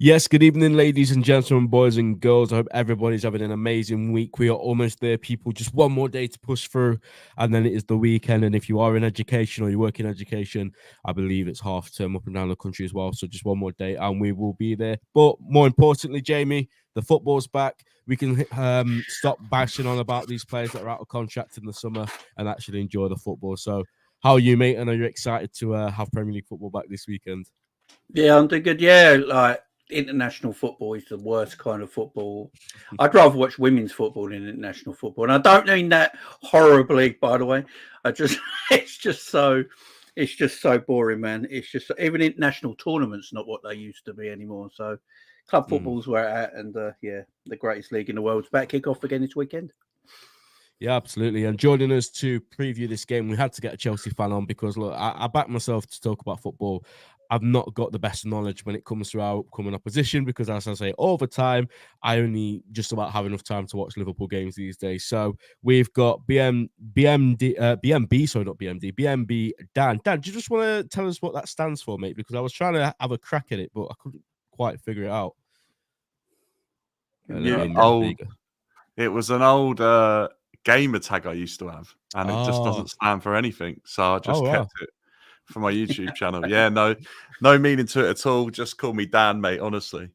Yes, good evening, ladies and gentlemen, boys and girls. I hope everybody's having an amazing week. We are almost there, people. Just one more day to push through, and then it is the weekend. And if you are in education or you work in education, I believe it's half term up and down the country as well. So just one more day, and we will be there. But more importantly, Jamie, the football's back. We can stop bashing on about these players that are out of contract in the summer and actually enjoy the football. So, how are you, mate? And are you excited to have Premier League football back this weekend? Yeah, I'm doing good. Yeah, like international football is the worst kind of football. I'd rather watch women's football than international football, and I don't mean that horribly, by the way. I just, it's just so boring, man. It's just even international tournaments not what they used to be anymore. So, club football's where it's at, and yeah, the greatest league in the world's back. Kick off again this weekend. Yeah, absolutely. And joining us to preview this game, we had to get a Chelsea fan on because, look, I back myself to talk about football. I've not got the best knowledge when it comes to our upcoming opposition because, as I say, all the time, I only just about have enough time to watch Liverpool games these days. So we've got BMB, sorry, not BMD, BMB Dan. Dan, do you just want to tell us what that stands for, mate? Because I was trying to have a crack at it, but I couldn't quite figure it out. It was an old gamer tag I used to have, and it just doesn't stand for anything. So I just kept it for my YouTube channel. Yeah, no meaning to it at all. Just call me Dan, mate. Honestly.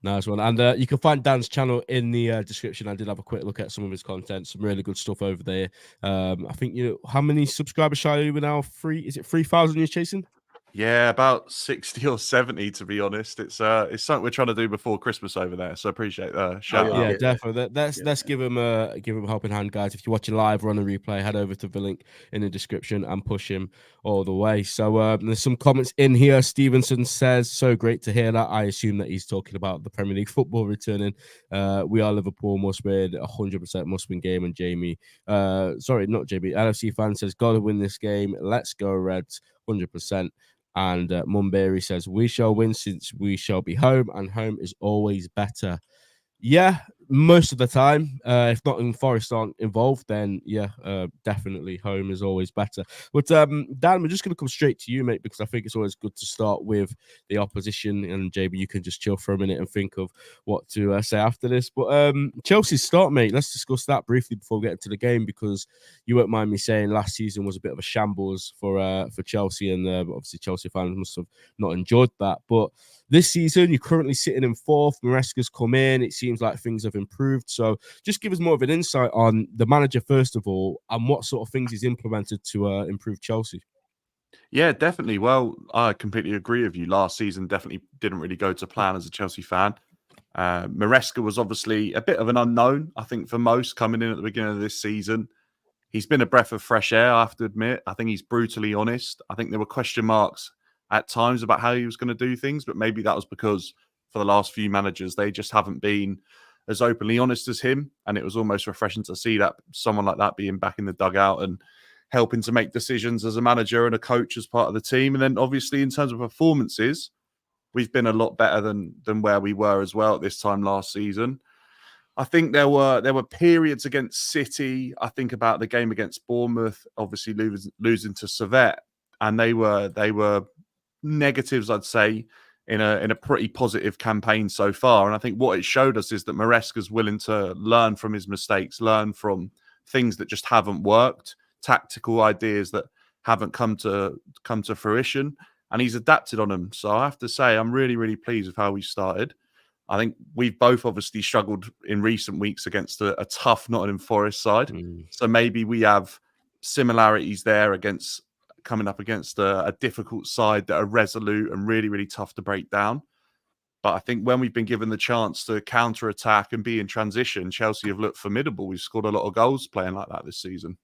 Nice one. And you can find Dan's channel in the description. I did have a quick look at some of his content. Some really good stuff over there. I think how many subscribers are you now? Is it 3,000 you're chasing? Yeah, about 60 or 70 to be honest. It's something we're trying to do before Christmas over there. So appreciate the shout out. Yeah, definitely. Let's give him a helping hand, guys. If you're watching live or on a replay, head over to the link in the description and push him all the way. So there's some comments in here. Stevenson says, "So great to hear that." I assume that he's talking about the Premier League football returning. We are Liverpool, must win, 100% must win game. And Jamie, sorry, not Jamie. LFC fan says, "Gotta win this game. Let's go Reds, 100%." And Mumberry says, "We shall win since we shall be home, and home is always better." Yeah, most of the time. If Nottingham Forest aren't involved, then yeah, definitely home is always better. But Dan, we're just going to come straight to you, mate, because I think it's always good to start with the opposition. And JB, you can just chill for a minute and think of what to say after this. But Chelsea's start, mate. Let's discuss that briefly before we get into the game, because you won't mind me saying last season was a bit of a shambles for Chelsea, and obviously Chelsea fans must have not enjoyed that. But this season, you're currently sitting in fourth. Maresca's come in. It seems like things have improved. So just give us more of an insight on the manager, first of all, and what sort of things he's implemented to improve Chelsea. Yeah, definitely. Well, I completely agree with you. Last season definitely didn't really go to plan as a Chelsea fan. Maresca was obviously a bit of an unknown, I think, for most coming in at the beginning of this season. He's been a breath of fresh air, I have to admit. I think he's brutally honest. I think there were question marks at times about how he was going to do things, but maybe that was because for the last few managers, they just haven't been as openly honest as him. And it was almost refreshing to see that someone like that being back in the dugout and helping to make decisions as a manager and a coach as part of the team. And then obviously in terms of performances, we've been a lot better than where we were as well at this time last season. I think there were periods against City. I think about the game against Bournemouth, obviously losing to Servette, and they were negatives, I'd say, in a pretty positive campaign so far. And I think what it showed us is that Maresca's willing to learn from his mistakes, learn from things that just haven't worked, tactical ideas that haven't come to fruition, and he's adapted on them. So I have to say, I'm really, really pleased with how we started. I think we've both obviously struggled in recent weeks against a tough Nottingham Forest side. So maybe we have similarities there against coming up against a difficult side that are resolute and really, really tough to break down. But I think when we've been given the chance to counter-attack and be in transition, Chelsea have looked formidable. We've scored a lot of goals playing like that this season.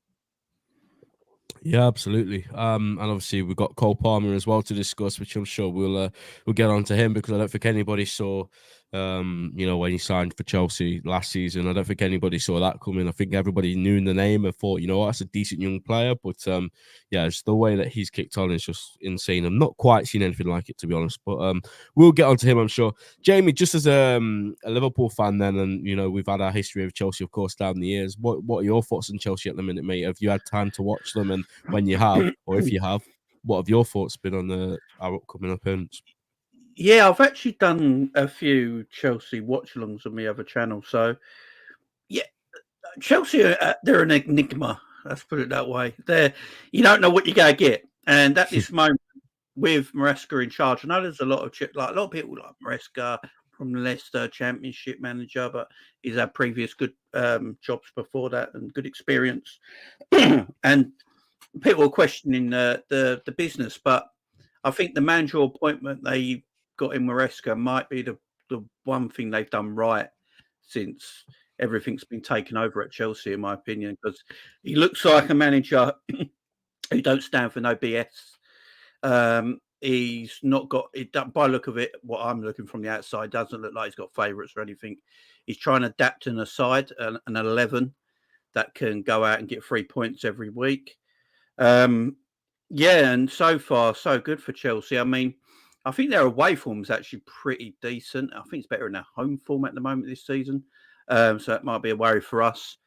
Yeah, absolutely. And obviously we've got Cole Palmer as well to discuss, which I'm sure we'll get on to him, because I don't think anybody saw, when he signed for Chelsea last season. I don't think anybody saw that coming. I think everybody knew the name and thought, that's a decent young player. But it's the way that he's kicked on is just insane. I've not quite seen anything like it, to be honest. But we'll get on to him, I'm sure. Jamie, just as a Liverpool fan then, and we've had our history of Chelsea, of course, down the years. What are your thoughts on Chelsea at the minute, mate? Have you had time to watch them? And when you have, or if you have, what have your thoughts been on our upcoming opponents? Yeah, I've actually done a few Chelsea watch-alongs on my other channel. So, yeah, Chelsea, they're an enigma. Let's put it that way. You don't know what you're going to get. And at this moment, with Maresca in charge, I know there's a lot of people like Maresca from the Leicester Championship manager, but he's had previous good jobs before that and good experience. And people are questioning the business, but I think the managerial appointment they got in Maresca might be the one thing they've done right since everything's been taken over at Chelsea, in my opinion, because he looks like a manager who don't stand for no BS. He's not got it by look of it. What I'm looking from the outside doesn't look like he's got favourites or anything. He's trying to adapt an 11 that can go out and get 3 points every week. Yeah, and so far so good for Chelsea. I mean, I think their away form is actually pretty decent. I think it's better in their home form at the moment this season. So that might be a worry for us.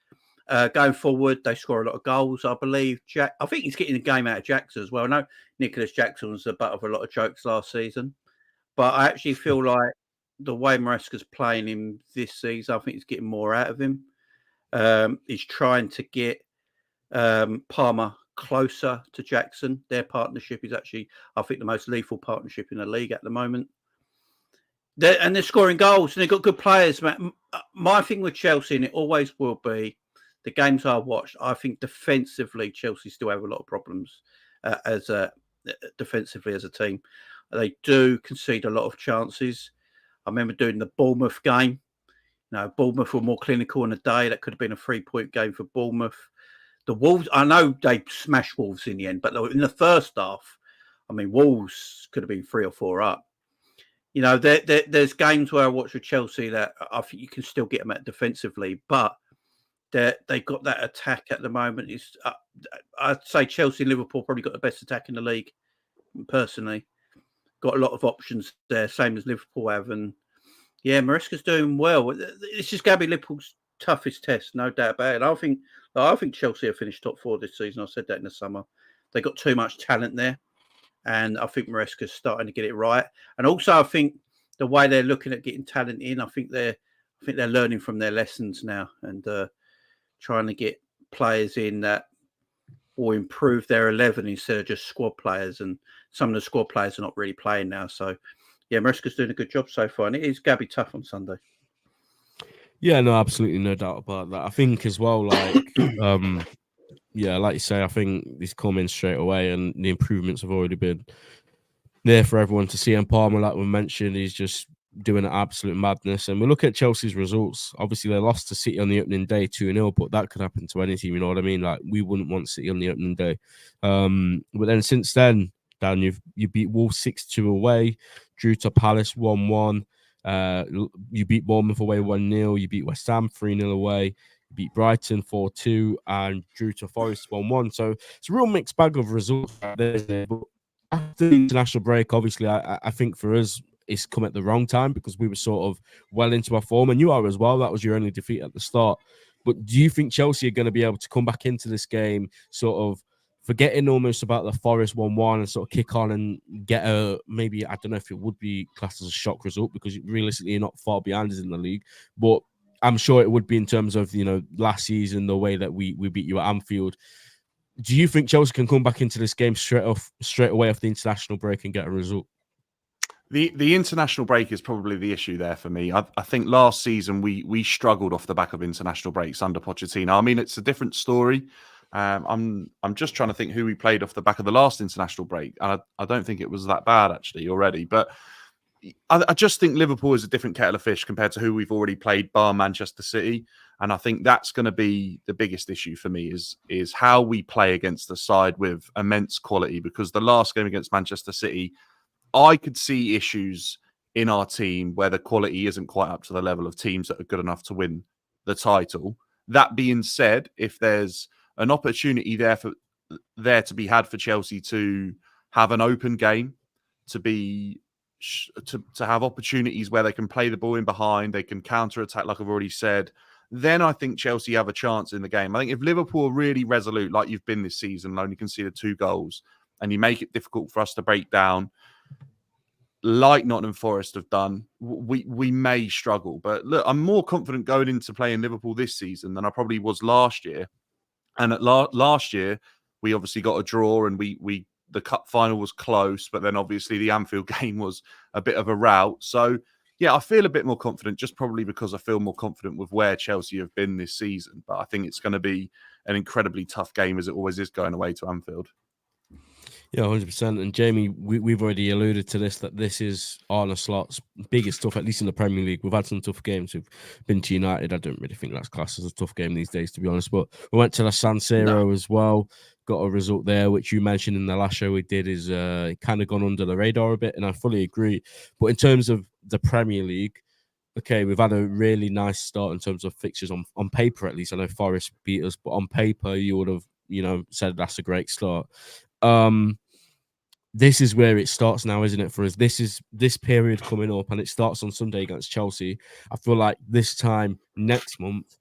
Going forward, they score a lot of goals, I believe. I think he's getting the game out of Jackson as well. I know Nicholas Jackson was the butt of a lot of jokes last season, but I actually feel like the way Maresca's playing him this season, I think he's getting more out of him. He's trying to get Palmer closer to Jackson. Their partnership is actually, I think, the most lethal partnership in the league at the moment. They're scoring goals and they've got good players. My thing with Chelsea, and it always will be, the games I watched, I think defensively, Chelsea still have a lot of problems defensively as a team. They do concede a lot of chances. I remember doing the Bournemouth game. Bournemouth were more clinical in a day. That could have been a 3-point game for Bournemouth. The Wolves, I know they smashed Wolves in the end, but in the first half, I mean, Wolves could have been 3 or 4 up. There's games where I watch with Chelsea that I think you can still get them at defensively, but they got that attack at the moment. I'd say Chelsea and Liverpool probably got the best attack in the league, personally. Got a lot of options there, same as Liverpool have. And yeah, Maresca's doing well. It's just going to be Liverpool's toughest test, no doubt about it. I think Chelsea have finished top 4 this season. I said that in the summer. They got too much talent there. And I think Maresca's starting to get it right. And also, I think the way they're looking at getting talent in, I think they're learning from their lessons now and trying to get players in that will improve their 11 instead of just squad players. And some of the squad players are not really playing now. So, yeah, Maresca's doing a good job so far. And it is going to be tough on Sunday. Yeah, no, absolutely no doubt about that. I think as well, like, yeah, like you say, I think he's coming straight away and the improvements have already been there for everyone to see. And Palmer, like we mentioned, he's just doing an absolute madness. And we look at Chelsea's results. Obviously, they lost to City on the opening day 2-0, but that could happen to any team, you know what I mean? Like, we wouldn't want City on the opening day. But then since then, Dan, you beat Wolves 6-2 away, drew to Palace 1-1. You beat Bournemouth away 1-0. You beat West Ham 3-0 away. You beat Brighton 4-2 and drew to Forest 1-1. So it's a real mixed bag of results right there. But after the international break, obviously, I think for us, it's come at the wrong time because we were sort of well into our form, and you are as well. That was your only defeat at the start. But do you think Chelsea are going to be able to come back into this game sort of forgetting almost about the Forest 1-1 and sort of kick on and get maybe, I don't know if it would be classed as a shock result because realistically you're not far behind us in the league, but I'm sure it would be in terms of, last season, the way that we beat you at Anfield. Do you think Chelsea can come back into this game straight away off the international break and get a result? The international break is probably the issue there for me. I think last season we struggled off the back of international breaks under Pochettino. I mean, it's a different story. I'm just trying to think who we played off the back of the last international break. And I don't think it was that bad actually already. But I just think Liverpool is a different kettle of fish compared to who we've already played, bar Manchester City. And I think that's going to be the biggest issue for me is how we play against the side with immense quality. Because the last game against Manchester City, I could see issues in our team where the quality isn't quite up to the level of teams that are good enough to win the title. That being said, if there's an opportunity there to be had for Chelsea to have an open game, to have opportunities where they can play the ball in behind, they can counter attack, like I've already said, then I think Chelsea have a chance in the game. I think if Liverpool are really resolute, like you've been this season, and only conceded 2 goals, and you make it difficult for us to break down, like Nottingham Forest have done, we may struggle. But look, I'm more confident going into playing Liverpool this season than I probably was last year. And at last year, we obviously got a draw, and the cup final was close, but then obviously the Anfield game was a bit of a rout. So yeah, I feel a bit more confident, just probably because I feel more confident with where Chelsea have been this season. But I think it's going to be an incredibly tough game, as it always is, going away to Anfield. Yeah, 100%. And Jamie, we've already alluded to this, that this is Arne Slot's biggest stuff, at least in the Premier League. We've had some tough games. We've been to United. I don't really think that's classed as a tough game these days, to be honest. But we went to the San Siro as well, got a result there, which you mentioned in the last show we did, is kind of gone under the radar a bit, and I fully agree. But in terms of the Premier League, okay, we've had a really nice start in terms of fixtures on paper, at least. I know Forest beat us, but on paper, you would have, said that's a great start. This is where it starts now, isn't it, for us? This period coming up, and it starts on Sunday against Chelsea. I feel like this time next month,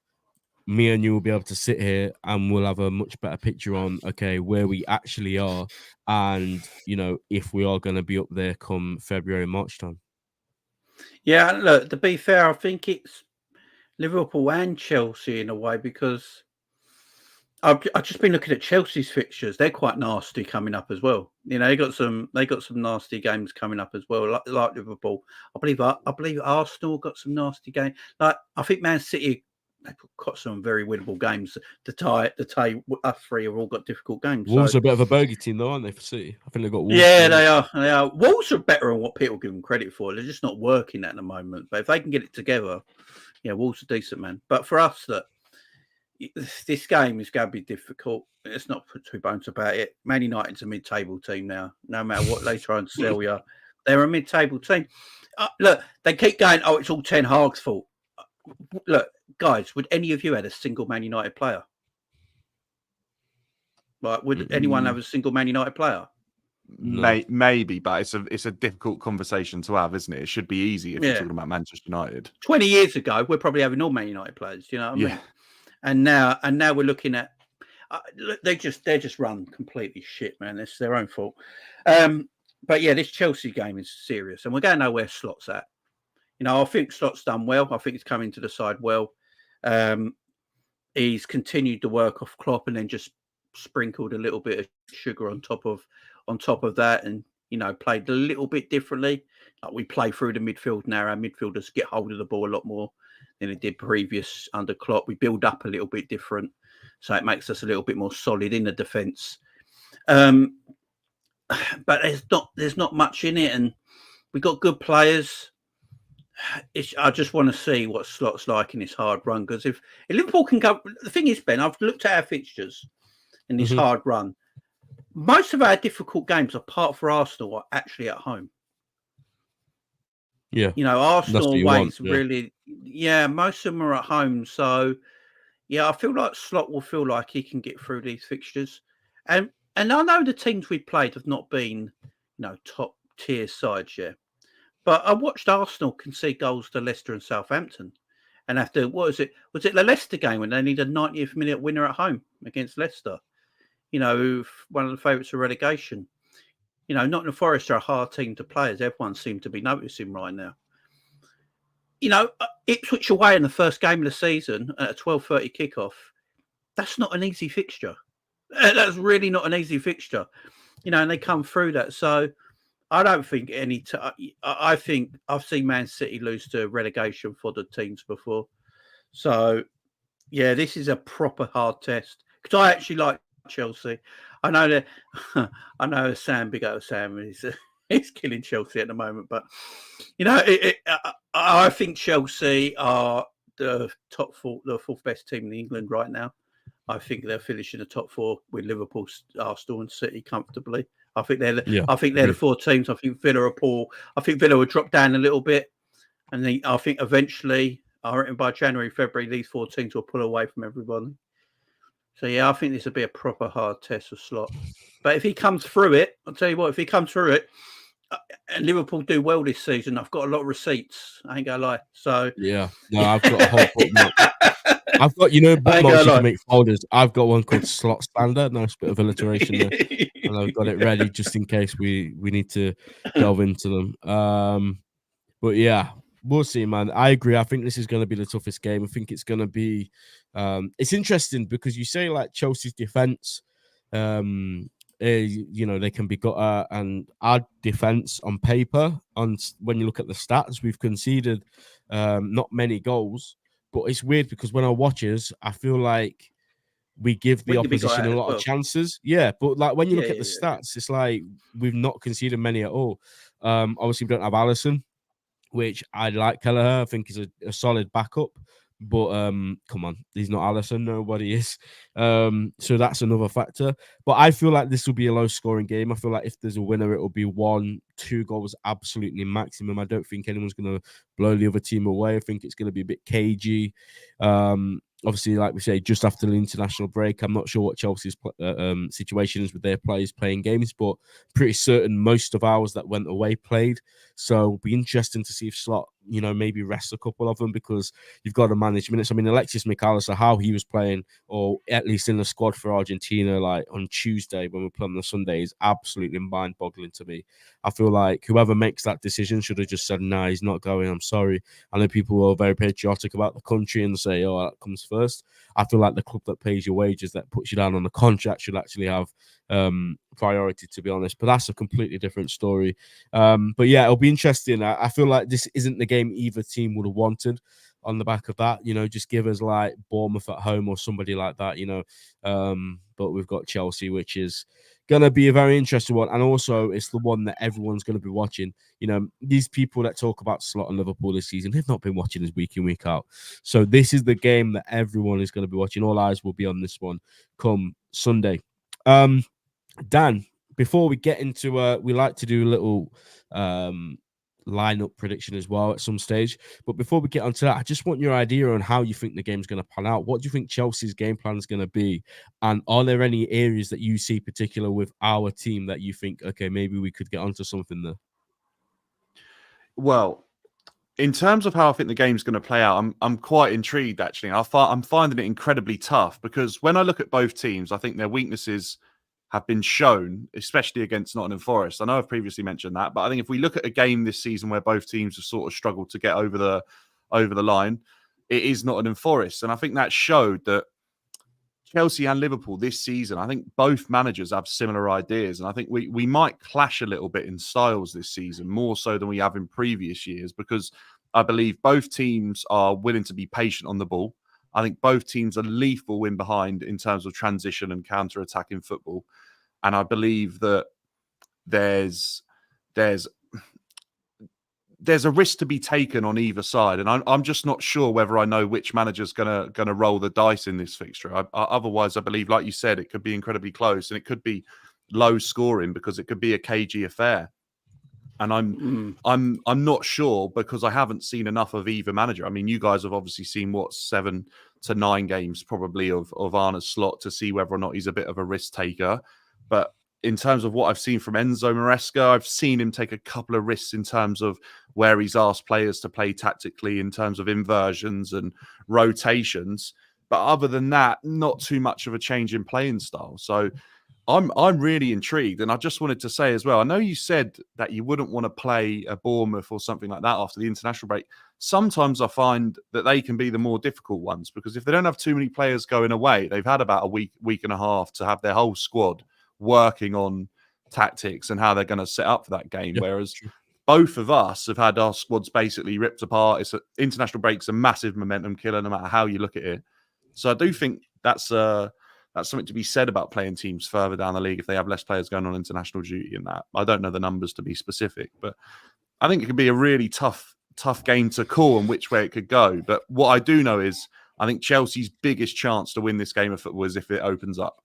me and you will be able to sit here and we'll have a much better picture on, okay, where we actually are, and if we are going to be up there come February, March time. Yeah, look, to be fair, I think it's Liverpool and Chelsea in a way, because I've just been looking at Chelsea's fixtures. They're quite nasty coming up as well. They got some nasty games coming up as well, like Liverpool. I believe Arsenal got some nasty games. Like, I think Man City, they've got some very winnable games. To tie us three have all got difficult games. Wolves are a bit of a bogey team, though, aren't they, for City? I think they've got Wolves. Yeah, they are. Wolves are better than what people give them credit for. They're just not working at the moment. But if they can get it together, yeah, Wolves are decent, man. But for us, that this game is going to be difficult. Let's not put two bones about it. Man United's a mid-table team now. No matter what they try and sell you, they're a mid-table team. Look, they keep going, oh, it's all Ten Hag's fault. Look, guys, would any of you have a single Man United player? Like, would anyone have a single Man United player? No. Maybe, but it's a difficult conversation to have, isn't it? It should be easy if you're talking about Manchester United. 20 years ago, we're probably having all Man United players. You know what I mean? And now we're looking at they just run completely shit, man. It's their own fault. But yeah, this Chelsea game is serious, and we're going to know where Slot's at. I think Slot's done well. I think he's coming to the side well. He's continued to work off Klopp, and then just sprinkled a little bit of sugar on top of that, and played a little bit differently. Like, we play through the midfield now. Our midfielders get hold of the ball a lot more than it did previous under Klopp. We build up a little bit different, so it makes us a little bit more solid in the defence. But there's not much in it, and we got good players. I just want to see what Slot's like in this hard run, because if Liverpool can go, the thing is, Ben, I've looked at our fixtures in this hard run. Most of our difficult games, apart from Arsenal, are actually at home. Yeah, Arsenal ways really. Yeah, most of them are at home. So, yeah, I feel like Slot will feel like he can get through these fixtures, and I know the teams we've played have not been, top tier sides yet. But I watched Arsenal concede goals to Leicester and Southampton, and after was it the Leicester game when they need a 90th minute winner at home against Leicester? One of the favourites of relegation. Nottingham Forest are a hard team to play, as everyone seems to be noticing right now. Ipswich away in the first game of the season at a 12:30 kickoff. That's not an easy fixture. That's really not an easy fixture. And they come through that. So I don't think I think I've seen Man City lose to relegation for the teams before. So, yeah, this is a proper hard test, because I actually like Chelsea. I know that Sam, big up Sam, he's killing Chelsea at the moment, but I think Chelsea are the fourth best team in England right now. I think they're finishing the top four with Liverpool, Arsenal, and City comfortably. I think they're the four teams. I think Villa are poor. I think Villa will drop down a little bit, and I think eventually, I reckon by January, February, these four teams will pull away from everybody. So, yeah, I think this will be a proper hard test for Slot. But if he comes through it, I'll tell you what, if he comes through it, and Liverpool do well this season, I've got a lot of receipts. I ain't going to lie. So, yeah, no, I've got a whole book. I've got, I ain't bookmarks gonna you lie. can make folders. I've got one called Slot Slander. Nice bit of alliteration there. And I've got it ready just in case we need to delve into them. But yeah, we'll see, man. I agree. I think this is going to be the toughest game. I think it's going to be. It's interesting because you say like Chelsea's defense, they can be got at, and our defense on paper, when you look at the stats, we've conceded not many goals. But it's weird because when I watch us, I feel like we give the We could be got opposition at a as lot of well. chances. Yeah, but like when you look Yeah, at the yeah. stats, it's like we've not conceded many at all. Obviously, we don't have Allison, which I like Kelleher. I think he's a solid backup. But come on, he's not Allison. Nobody is. So that's another factor. But I feel like this will be a low scoring game. I feel like if there's a winner, it will be 1-2 goals, absolutely maximum. I don't think anyone's going to blow the other team away. I think it's going to be a bit cagey. Obviously, like we say, just after the international break, I'm not sure what Chelsea's situation is with their players playing games, but pretty certain most of ours that went away played. So it'll be interesting to see if Slot, maybe rest a couple of them because you've got to manage minutes. I mean, Alexis McAllister, how he was playing, or at least in the squad for Argentina, like on Tuesday when we play on the Sunday, is absolutely mind-boggling to me. I feel like whoever makes that decision should have just said, "Nah, he's not going. I'm sorry." I know people are very patriotic about the country and say, "Oh, that comes first." I feel like the club that pays your wages, that puts you down on the contract, should actually have priority, to be honest. But that's a completely different story. But yeah, it'll be interesting. I feel like this isn't the game either team would have wanted. On the back of that, just give us like Bournemouth at home or somebody like that, but we've got Chelsea, which is gonna be a very interesting one, and also it's the one that everyone's gonna be watching. These people that talk about Slot and Liverpool this season, they've not been watching us week in, week out. So this is the game that everyone is going to be watching. All eyes will be on this one come Sunday. Dan, before we get into we like to do a little lineup prediction as well at some stage. But before we get onto that, I just want your idea on how you think the game's going to pan out. What do you think Chelsea's game plan is going to be? And are there any areas that you see particular with our team that you think, okay, maybe we could get onto something there? Well, in terms of how I think the game's going to play out, I'm quite intrigued, actually. I'm finding it incredibly tough because when I look at both teams, I think their weaknesses have been shown, especially against Nottingham Forest. I know I've previously mentioned that, but I think if we look at a game this season where both teams have sort of struggled to get over the line, it is Nottingham Forest. And I think that showed that Chelsea and Liverpool this season, I think both managers have similar ideas. And I think we might clash a little bit in styles this season, more so than we have in previous years, because I believe both teams are willing to be patient on the ball. I think both teams are lethal in behind in terms of transition and counter-attacking football. And I believe that there's a risk to be taken on either side, and I'm just not sure whether I know which manager's gonna roll the dice in this fixture. Otherwise, I believe, like you said, it could be incredibly close, and it could be low scoring because it could be a cagey affair. And I'm not sure because I haven't seen enough of either manager. I mean, you guys have obviously seen 7 to 9 games probably of Arne Slot to see whether or not he's a bit of a risk taker. But in terms of what I've seen from Enzo Maresca, I've seen him take a couple of risks in terms of where he's asked players to play tactically in terms of inversions and rotations. But other than that, not too much of a change in playing style. So I'm really intrigued. And I just wanted to say as well, I know you said that you wouldn't want to play a Bournemouth or something like that after the international break. Sometimes I find that they can be the more difficult ones because if they don't have too many players going away, they've had about a week and a half to have their whole squad working on tactics and how they're going to set up for that game. Yeah, Whereas true. both of us have had our squads basically ripped apart. International break's a massive momentum killer no matter how you look at it. So I do think that's something to be said about playing teams further down the league if they have less players going on international duty in that. I don't know the numbers to be specific, but I think it could be a really tough game to call and which way it could go. But what I do know is I think Chelsea's biggest chance to win this game of football is if it opens up.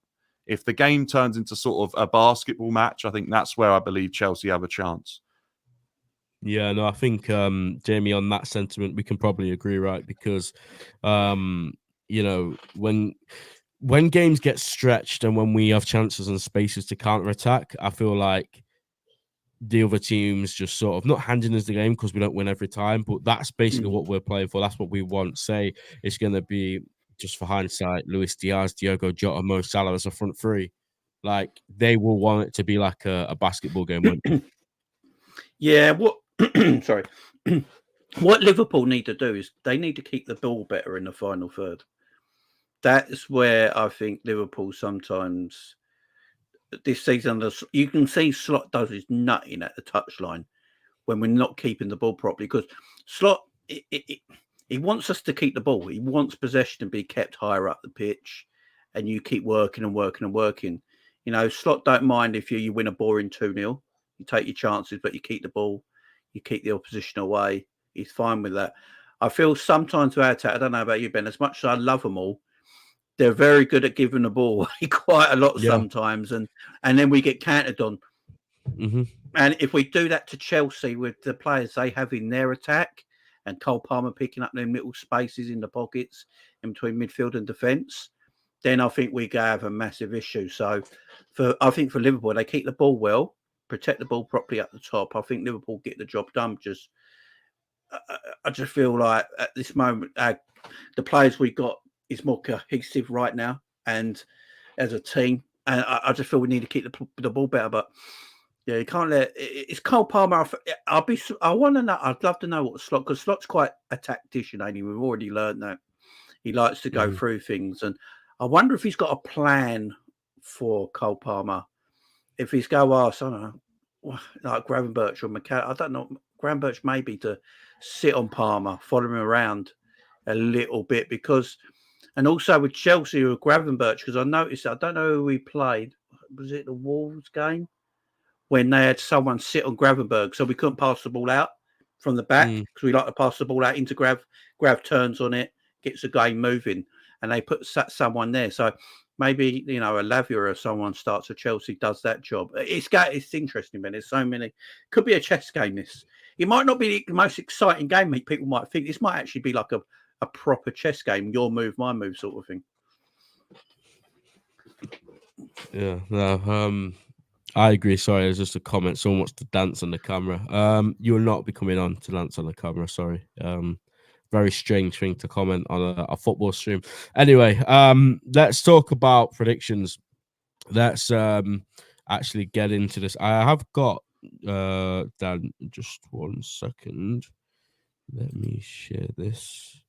If the game turns into sort of a basketball match, I think that's where I believe Chelsea have a chance. Yeah, no, I think Jamie, on that sentiment, we can probably agree, right? Because when games get stretched and when we have chances and spaces to counter-attack, I feel like the other teams just sort of not handing us the game because we don't win every time, but that's basically what we're playing for. That's what we want. Say it's going to be just for hindsight, Luis Diaz, Diogo Jota, Mo Salah as a front three. Like they will want it to be like a basketball game. Yeah, what sorry. What Liverpool need to do is they need to keep the ball better in the final third. That's where I think Liverpool sometimes this season, you can see Slot does his nutting at the touchline when we're not keeping the ball properly, because Slot, he wants us to keep the ball. He wants possession to be kept higher up the pitch, and you keep working and working and working. You know, Slot don't mind if you win a boring 2-0. You take your chances, but you keep the ball. You keep the opposition away. He's fine with that. I feel sometimes with our attack, I don't know about you, Ben, as much as I love them all, they're very good at giving the ball away quite a lot sometimes, and then we get countered on. Mm-hmm. And if we do that to Chelsea with the players they have in their attack, and Cole Palmer picking up them little spaces in the pockets in between midfield and defence, then I think we have a massive issue. So I think for Liverpool, they keep the ball well, protect the ball properly at the top. I think Liverpool get the job done. I just feel like at this moment, the players we got is more cohesive right now, and as a team, and I just feel we need to keep the ball better. But yeah, you can't let it's Cole Palmer. I want to know. I'd love to know what Slot, because Slot's quite a tactician. Ain't he? We've already learned that he likes to go through things, and I wonder if he's got a plan for Cole Palmer. If he's I don't know, like Gravenberch or McCall, I don't know. Gravenberch maybe to sit on Palmer, follow him around a little bit, because, and also with Chelsea or Gravenberch, because I noticed, I don't know who we played. Was it the Wolves game when they had someone sit on Gravenberch, so we couldn't pass the ball out from the back, because we like to pass the ball out into Grav turns on it, gets the game moving, and they put someone there. So maybe, you know, a Lavia or someone starts at Chelsea, does that job. It's interesting, man. There's so many. Could be a chess game, this. It might not be the most exciting game people might think. This might actually be like a proper chess game, your move, my move sort of thing. Yeah, no, I agree. Sorry, there's just a comment. Someone wants to dance on the camera. You will not be coming on to dance on the camera. Sorry. Very strange thing to comment on a football stream. Anyway, let's talk about predictions. Let's actually get into this. I have got Dan, just 1 second. Let me share this.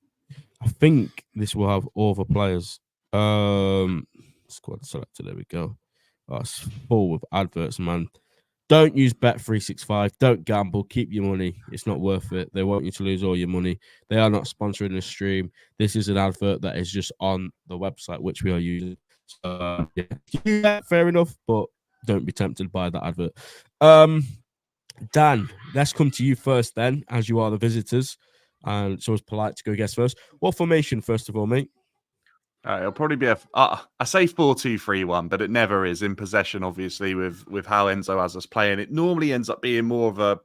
I think this will have all the players. Squad selector. There we go. Oh, it's full with adverts, man. Don't use Bet365. Don't gamble. Keep your money. It's not worth it. They want you to lose all your money. They are not sponsoring the stream. This is an advert that is just on the website, which we are using. So, yeah, fair enough, but don't be tempted by that advert. Dan, let's come to you first then, as you are the visitors. And so it's polite to go guess first. What formation, first of all, mate? It'll probably be I say 4-2-3-1, but it never is in possession, obviously, with how Enzo has us playing. It normally ends up being more of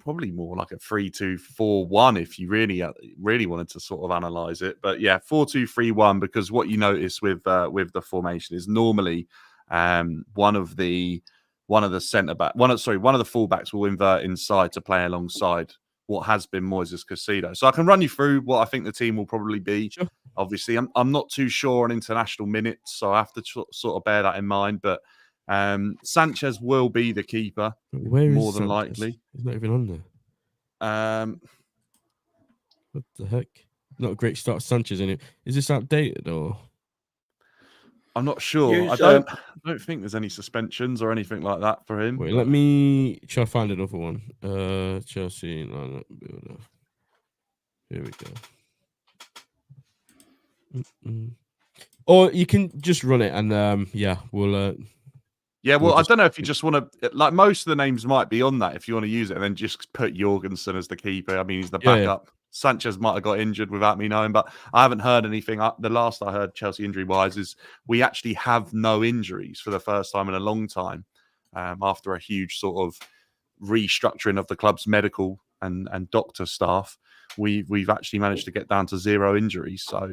probably more like a 3-2-4-1 if you really wanted to sort of analyze it. But yeah, 4-2-3-1, because what you notice with the formation is normally one of the fullbacks will invert inside to play alongside what has been Moises Caicedo. So I can run you through what I think the team will probably be. Sure. Obviously, I'm not too sure on international minutes, so I have to sort of bear that in mind. But Sanchez will be the keeper, more than likely. He's not even on there. What the heck? Not a great start, Sanchez in it. Is this outdated or? I'm not sure. I don't think there's any suspensions or anything like that for him. Wait, let me try to find another one. Chelsea lineup builder. Here we go. Or you can just run it, and we'll. Yeah, well, I don't know if you just want to, like, most of the names might be on that if you want to use it, and then just put Jorgensen as the keeper. I mean, he's the backup. Yeah. Sanchez might have got injured without me knowing, but I haven't heard anything. The last I heard, Chelsea injury-wise, is we actually have no injuries for the first time in a long time after a huge sort of restructuring of the club's medical and doctor staff. We've actually managed to get down to 0 injuries. So,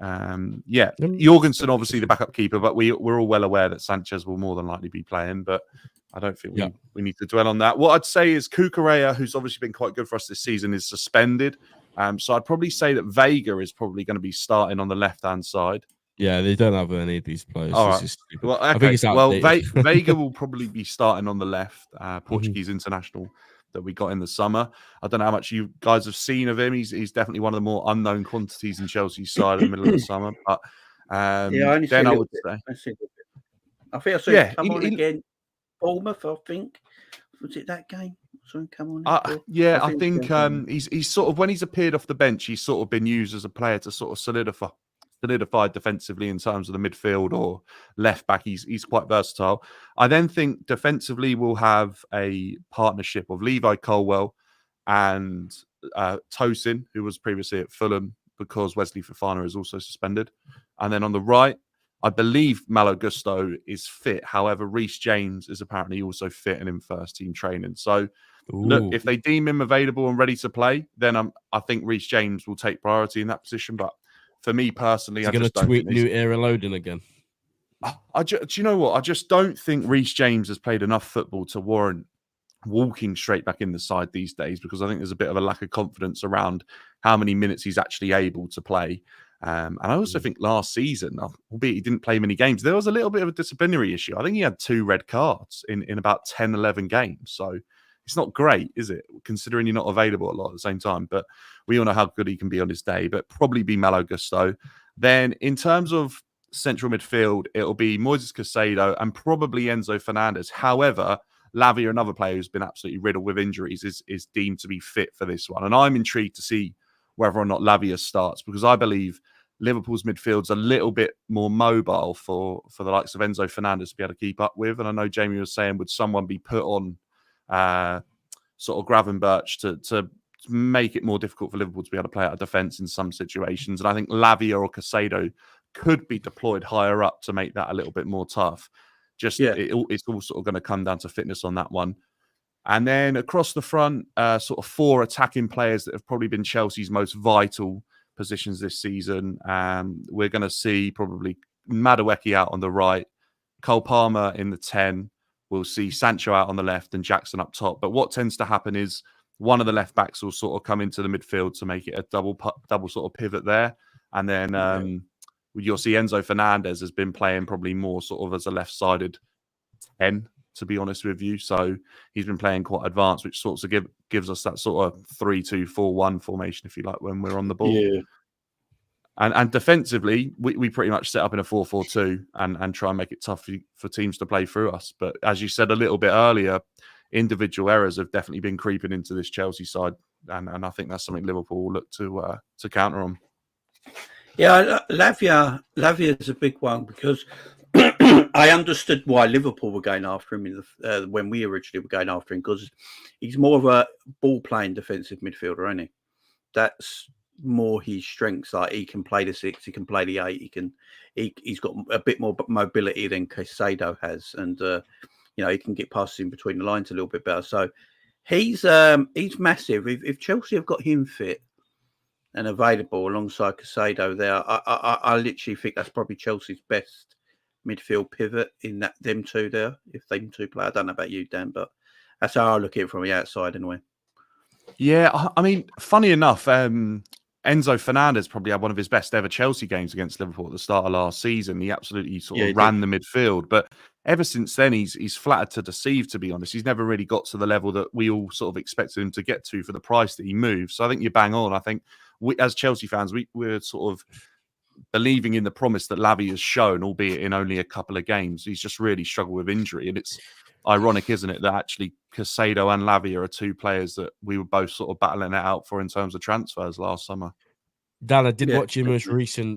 Jorgensen, obviously the backup keeper, but we're all well aware that Sanchez will more than likely be playing, but I don't think we need to dwell on that. What I'd say is Cucurella, who's obviously been quite good for us this season, is suspended. So I'd probably say that Vega is probably going to be starting on the left-hand side. Yeah, they don't have any of these players. All This right. is stupid. Well, I think okay. it's Well, outdated. Vega will probably be starting on the left, Portuguese international that we got in the summer. I don't know how much you guys have seen of him. He's definitely one of the more unknown quantities in Chelsea's side in the middle of the summer. But I only see then a I little would bit. say, I think I saw him come on again. Bournemouth, I think. Was it that game? I saw him come on. I think he's sort of, when he's appeared off the bench, he's sort of been used as a player to sort of solidified defensively in terms of the midfield or left back. He's quite versatile. I then think defensively we'll have a partnership of Levi Colwell and Tosin, who was previously at Fulham because Wesley Fofana is also suspended. And then on the right, I believe Malo Gusto is fit. However, Reece James is apparently also fit and in first team training. So look, if they deem him available and ready to play, then I think Reece James will take priority in that position. But for me personally, I just don't tweet new era loading again. Do you know what? I just don't think Reece James has played enough football to warrant walking straight back in the side these days, because I think there's a bit of a lack of confidence around how many minutes he's actually able to play. And I also think last season, albeit he didn't play many games, there was a little bit of a disciplinary issue. I think he had 2 red cards in about 10, 11 games. So it's not great, is it? Considering you're not available a lot at the same time. But we all know how good he can be on his day, but probably be Malo Gusto. Then in terms of central midfield, it'll be Moises Caicedo and probably Enzo Fernandez. However, Lavia, another player who's been absolutely riddled with injuries, is deemed to be fit for this one. And I'm intrigued to see whether or not Lavia starts, because I believe Liverpool's midfield's a little bit more mobile for the likes of Enzo Fernandez to be able to keep up with. And I know Jamie was saying, would someone be put on sort of Gravenberch to make it more difficult for Liverpool to be able to play out of defence in some situations? And I think Lavia or Caicedo could be deployed higher up to make that a little bit more tough. It's all sort of going to come down to fitness on that one. And then across the front, sort of 4 attacking players that have probably been Chelsea's most vital positions this season. We're going to see probably Madueke out on the right, Cole Palmer in the 10. We'll see Sancho out on the left and Jackson up top. But what tends to happen is one of the left backs will sort of come into the midfield to make it a double sort of pivot there. And then you'll see Enzo Fernandez has been playing probably more sort of as a left-sided 10, to be honest with you. So he's been playing quite advanced, which sort of gives us that sort of 3-2-4-1 formation, if you like, when we're on the ball. Yeah. And defensively, we pretty much set up in a 4-4-2 and try and make it tough for teams to play through us. But as you said a little bit earlier, individual errors have definitely been creeping into this Chelsea side. And I think that's something Liverpool will look to counter on. Yeah, Lavia is a big one, because I understood why Liverpool were going after him when we originally were going after him, because he's more of a ball-playing defensive midfielder, isn't he? That's more his strengths. Like, he can play the 6, he can play the 8, he's got a bit more mobility than Caicedo has, and he can get passes in between the lines a little bit better. So he's massive. If Chelsea have got him fit and available alongside Caicedo there, I literally think that's probably Chelsea's best midfield pivot in them two there. If them two play, I don't know about you, Dan, but that's how I look at it from the outside anyway. Yeah, I mean, funny enough, Enzo Fernandez probably had one of his best ever Chelsea games against Liverpool at the start of last season. He absolutely sort of ran the midfield, but ever since then, he's flattered to deceive, to be honest. He's never really got to the level that we all sort of expected him to get to for the price that he moves. So I think you're bang on. I think we, as Chelsea fans, we're sort of believing in the promise that Lavia has shown, albeit in only a couple of games. He's just really struggled with injury. And it's ironic, isn't it, that actually Caicedo and Lavia are 2 players that we were both sort of battling it out for in terms of transfers last summer. Dan, I did watch your most recent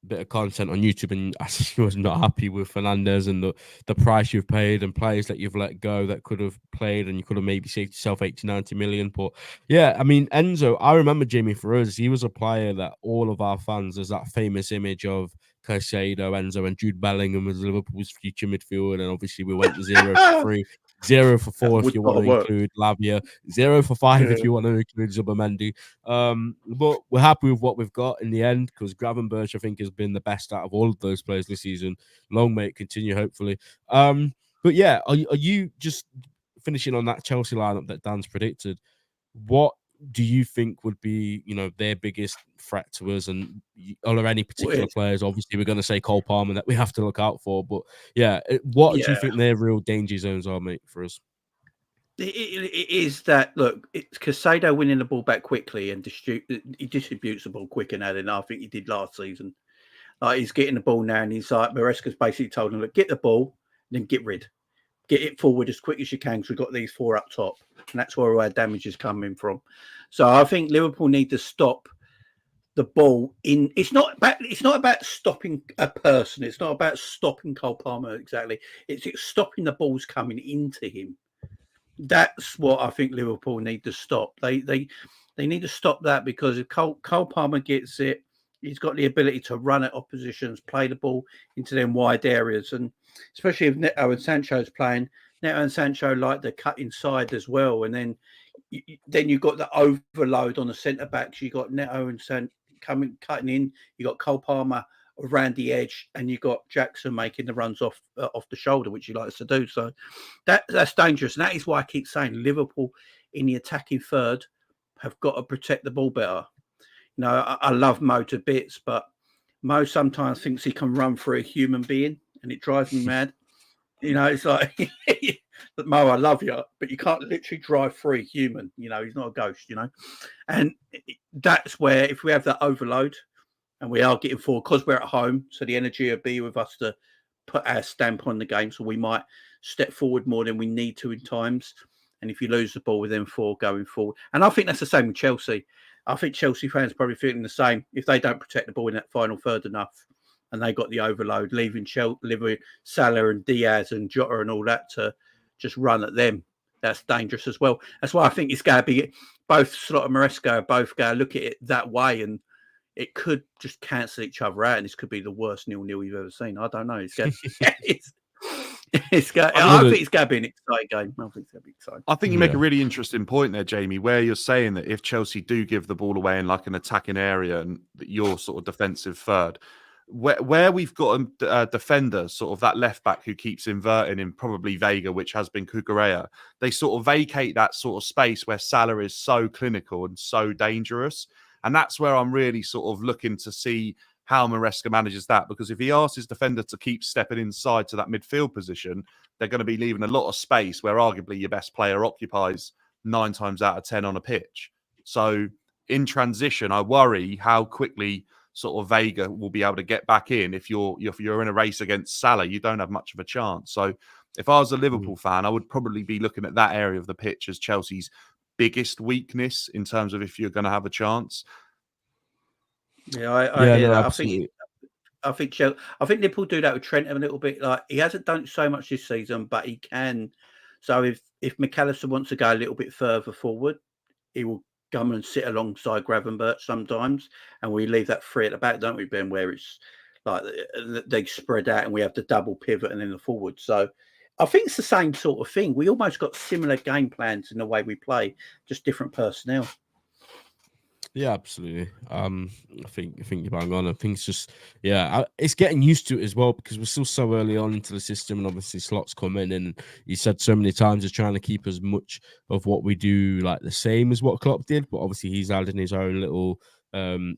bit of content on YouTube, and I think you was not happy with Fernandez and the price you've paid and players that you've let go that could have played, and you could have maybe saved yourself 80-90 million. But yeah, I mean, Enzo, I remember, Jamie, for us, he was a player that all of our fans, there's that famous image of Caicedo, Enzo, and Jude Bellingham as Liverpool's future midfield, and obviously we went 0-3. 0 for 4 if you want to include Lavia, 0 for 5 if you want to include Zubimendi. But we're happy with what we've got in the end, because Gravenberch, I think, has been the best out of all of those players this season. Long may it continue, hopefully. But yeah, are you just finishing on that Chelsea lineup that Dan's predicted? What do you think would be, their biggest threat to us? And are there any particular players? Obviously, we're going to say Cole Palmer that we have to look out for. But yeah, what do you think their real danger zones are, mate, for us? It is that, look, it's Casado winning the ball back quickly and he distributes the ball quicker now than I think he did last season. Like, he's getting the ball now, and he's like, Maresca's basically told him, look, get the ball, then get it forward as quick as you can, because we've got these 4 up top, and that's where all our damage is coming from. So I think Liverpool need to stop the ball in. It's not about stopping a person. It's not about stopping Cole Palmer exactly. It's stopping the balls coming into him. That's what I think Liverpool need to stop. They need to stop that, because if Cole Palmer gets it, he's got the ability to run at oppositions, play the ball into them wide areas, and especially if Neto and Sancho's playing, Neto and Sancho like to cut inside as well. And then you've got the overload on the centre backs. You've got Neto and Sancho cutting in. You got Cole Palmer around the edge, and you got Jackson making the runs off the shoulder, which he likes to do. So that's dangerous, and that is why I keep saying Liverpool in the attacking third have got to protect the ball better. I love Mo to bits, but Mo sometimes thinks he can run through a human being, and it drives me mad. It's like, Mo, I love you, but you can't literally drive through a human. He's not a ghost, And that's where, if we have that overload and we are getting forward, because we're at home, so the energy will be with us to put our stamp on the game. So we might step forward more than we need to in times. And if you lose the ball with them 4 going forward, and I think that's the same with Chelsea. I think Chelsea fans probably feeling the same. If they don't protect the ball in that final third enough, and they got the overload, leaving Salah and Diaz and Jota and all that to just run at them, that's dangerous as well. That's why I think it's going to be both Slot and Maresca are both going to look at it that way, and it could just cancel each other out, and this could be the worst 0-0 you've ever seen. I don't know. I think it's going to be an exciting game. I think it's going to be exciting. I think you make a really interesting point there, Jamie, where you're saying that if Chelsea do give the ball away in like an attacking area, and that you're sort of defensive third, where we've got a defender, sort of that left back who keeps inverting in probably Vega, which has been Cucurella, they sort of vacate that sort of space where Salah is so clinical and so dangerous. And that's where I'm really sort of looking to see how Maresca manages that, because if he asks his defender to keep stepping inside to that midfield position, they're going to be leaving a lot of space where arguably your best player occupies 9 times out of 10 on a pitch. So in transition, I worry how quickly sort of Vega will be able to get back in. If you're in a race against Salah, you don't have much of a chance. So if I was a Liverpool fan, I would probably be looking at that area of the pitch as Chelsea's biggest weakness in terms of if you're going to have a chance. Yeah, I hear that. I think Liverpool do that with Trent a little bit. Like, he hasn't done so much this season, but he can. So if McAllister wants to go a little bit further forward, he will come and sit alongside Gravenberch sometimes, and we leave that free at the back, don't we, Ben? Where it's like they spread out and we have the double pivot and then the forward. So I think it's the same sort of thing. We almost got similar game plans in the way we play, just different personnel. Yeah, absolutely. I think you're bang on. I think it's just, it's getting used to it as well, because we're still so early on into the system, and obviously Slot's come in, and he said so many times he's trying to keep as much of what we do like the same as what Klopp did, but obviously he's adding his own little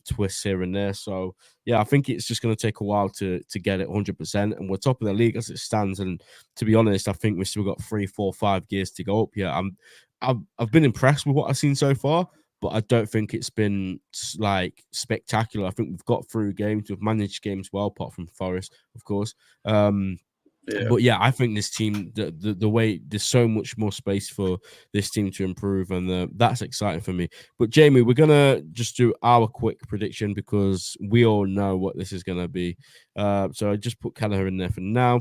twists here and there. So yeah, I think it's just going to take a while to get it 100%, and we're top of the league as it stands. And to be honest, I think we've still got 3, 4, 5 gears to go up here. I've been impressed with what I've seen so far, but I don't think it's been like spectacular. I think we've got through games, we've managed games well, apart from Forest, of course. But yeah, I think this team, the way there's so much more space for this team to improve, and that's exciting for me. But Jamie, we're gonna just do our quick prediction, because we all know what this is gonna be. So I just put Kelleher in there for now.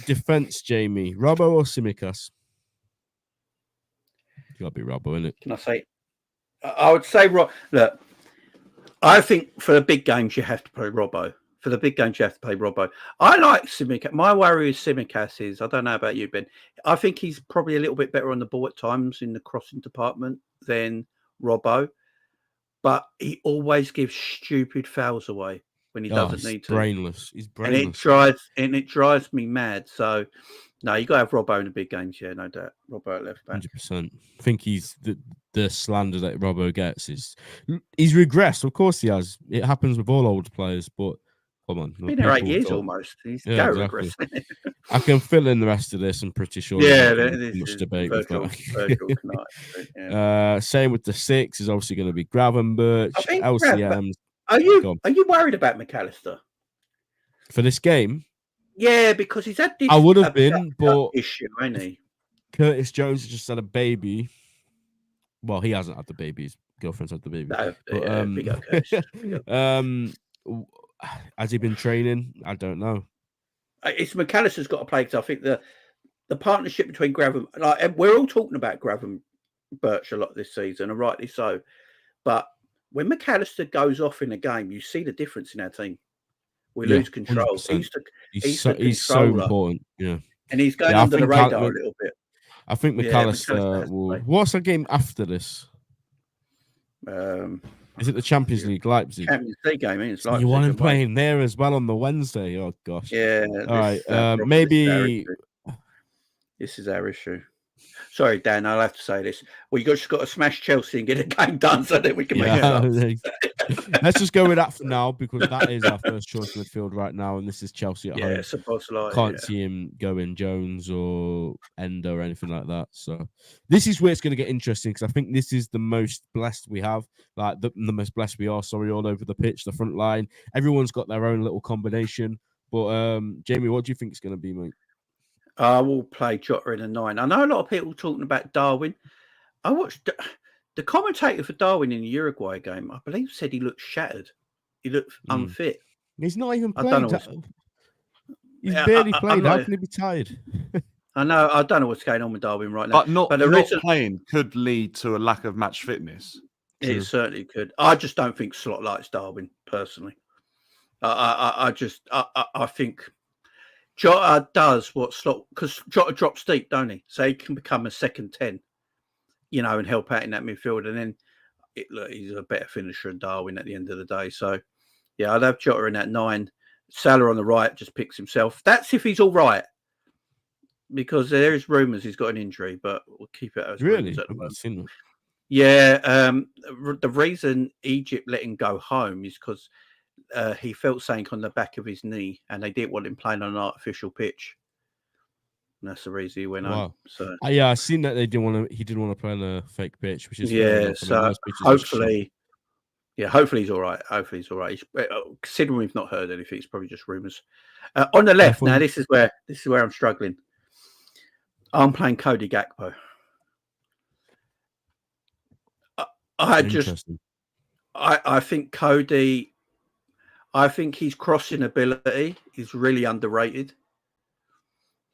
Defense, Jamie, Robbo or Tsimikas? You gotta be Robbo, innit? Can I say? I would say, look, I think for the big games, you have to play Robbo. For the big games, you have to play Robbo. I like Tsimikas. My worry with Tsimikas is, I don't know about you, Ben, I think he's probably a little bit better on the ball at times in the crossing department than Robbo, but he always gives stupid fouls away. when he Oh, doesn't he's need to. brainless. He's And it brainless. drives me mad. So no, you got to have Robbo in the big games, yeah, no doubt. Robbo at left back. 100%. I think he's the slander that Robbo gets is he's regressed. Of course he has. It happens with all old players, but come on, Been there 8 people years talk. almost. He's Yeah, go exactly. regress. I can fill in the rest of this. I'm pretty sure. Yeah, there's not this much is debate with Virgil tonight. that. Same with the 6 is obviously going to be Gravenberch, I think LCMs. are you worried about McAllister For this game, yeah, because he's had this I would have been, but issue, hasn't he? Curtis Jones has just had a baby. Well, he hasn't had the baby. His girlfriend's had the baby. No, But, big okay. Has he been training? I don't know. It's McAllister's got to play because I think the partnership between Graven, like we're all talking about Gravenberch a lot this season, and rightly so. But when McAllister goes off in a game, you see the difference in our team. We lose control. 100%. He's so important. Yeah, and he's going under the radar a little bit. I think McAllister will. What's the game after this? Is it the Champions League, Leipzig? Champions League game, it's Leipzig. You want him playing there as well on the Wednesday? Oh gosh. Yeah. All right. Maybe this is our issue. Sorry, Dan, I'll have to say this. Well, just got to smash Chelsea and get a game done so that we can make it. Let's just go with that for now because that is our first choice midfield right now, and this is Chelsea at home. It's a boss line. Can't see him going Jones or Endo or anything like that. So this is where it's going to get interesting because I think this is the most blessed we have, like the most blessed we are. Sorry, all over the pitch, the front line. Everyone's got their own little combination. But Jamie, what do you think it's going to be, mate? I will play Jota in a 9. I know a lot of people talking about Darwin. I watched the commentator for Darwin in the Uruguay game. I believe said he looked shattered. He looked unfit. He's not even played. I don't know He's barely played. How can he be tired? I know. I don't know what's going on with Darwin right now. But not playing could lead to a lack of match fitness. It certainly could. I just don't think Slot likes Darwin personally. I think Jota does what Slot, because Jota drops deep, don't he? So he can become a second 10, and help out in that midfield. And then he's a better finisher than Darwin at the end of the day. So, yeah, I'd have Jota in that 9. Salah on the right just picks himself. That's if he's all right. Because there is rumours he's got an injury, but we'll keep it as rumours at the moment. Yeah, the reason Egypt let him go home is because he felt something on the back of his knee, and they didn't want him playing on an artificial pitch. And that's the reason he went home. So I seen that he didn't want to play on a fake pitch, which is so hopefully he's all right. Hopefully he's all right. Considering we've not heard anything, it's probably just rumours. On the left, now this is where I'm struggling. I'm playing Cody Gakpo. I think Cody. I think his crossing ability is really underrated.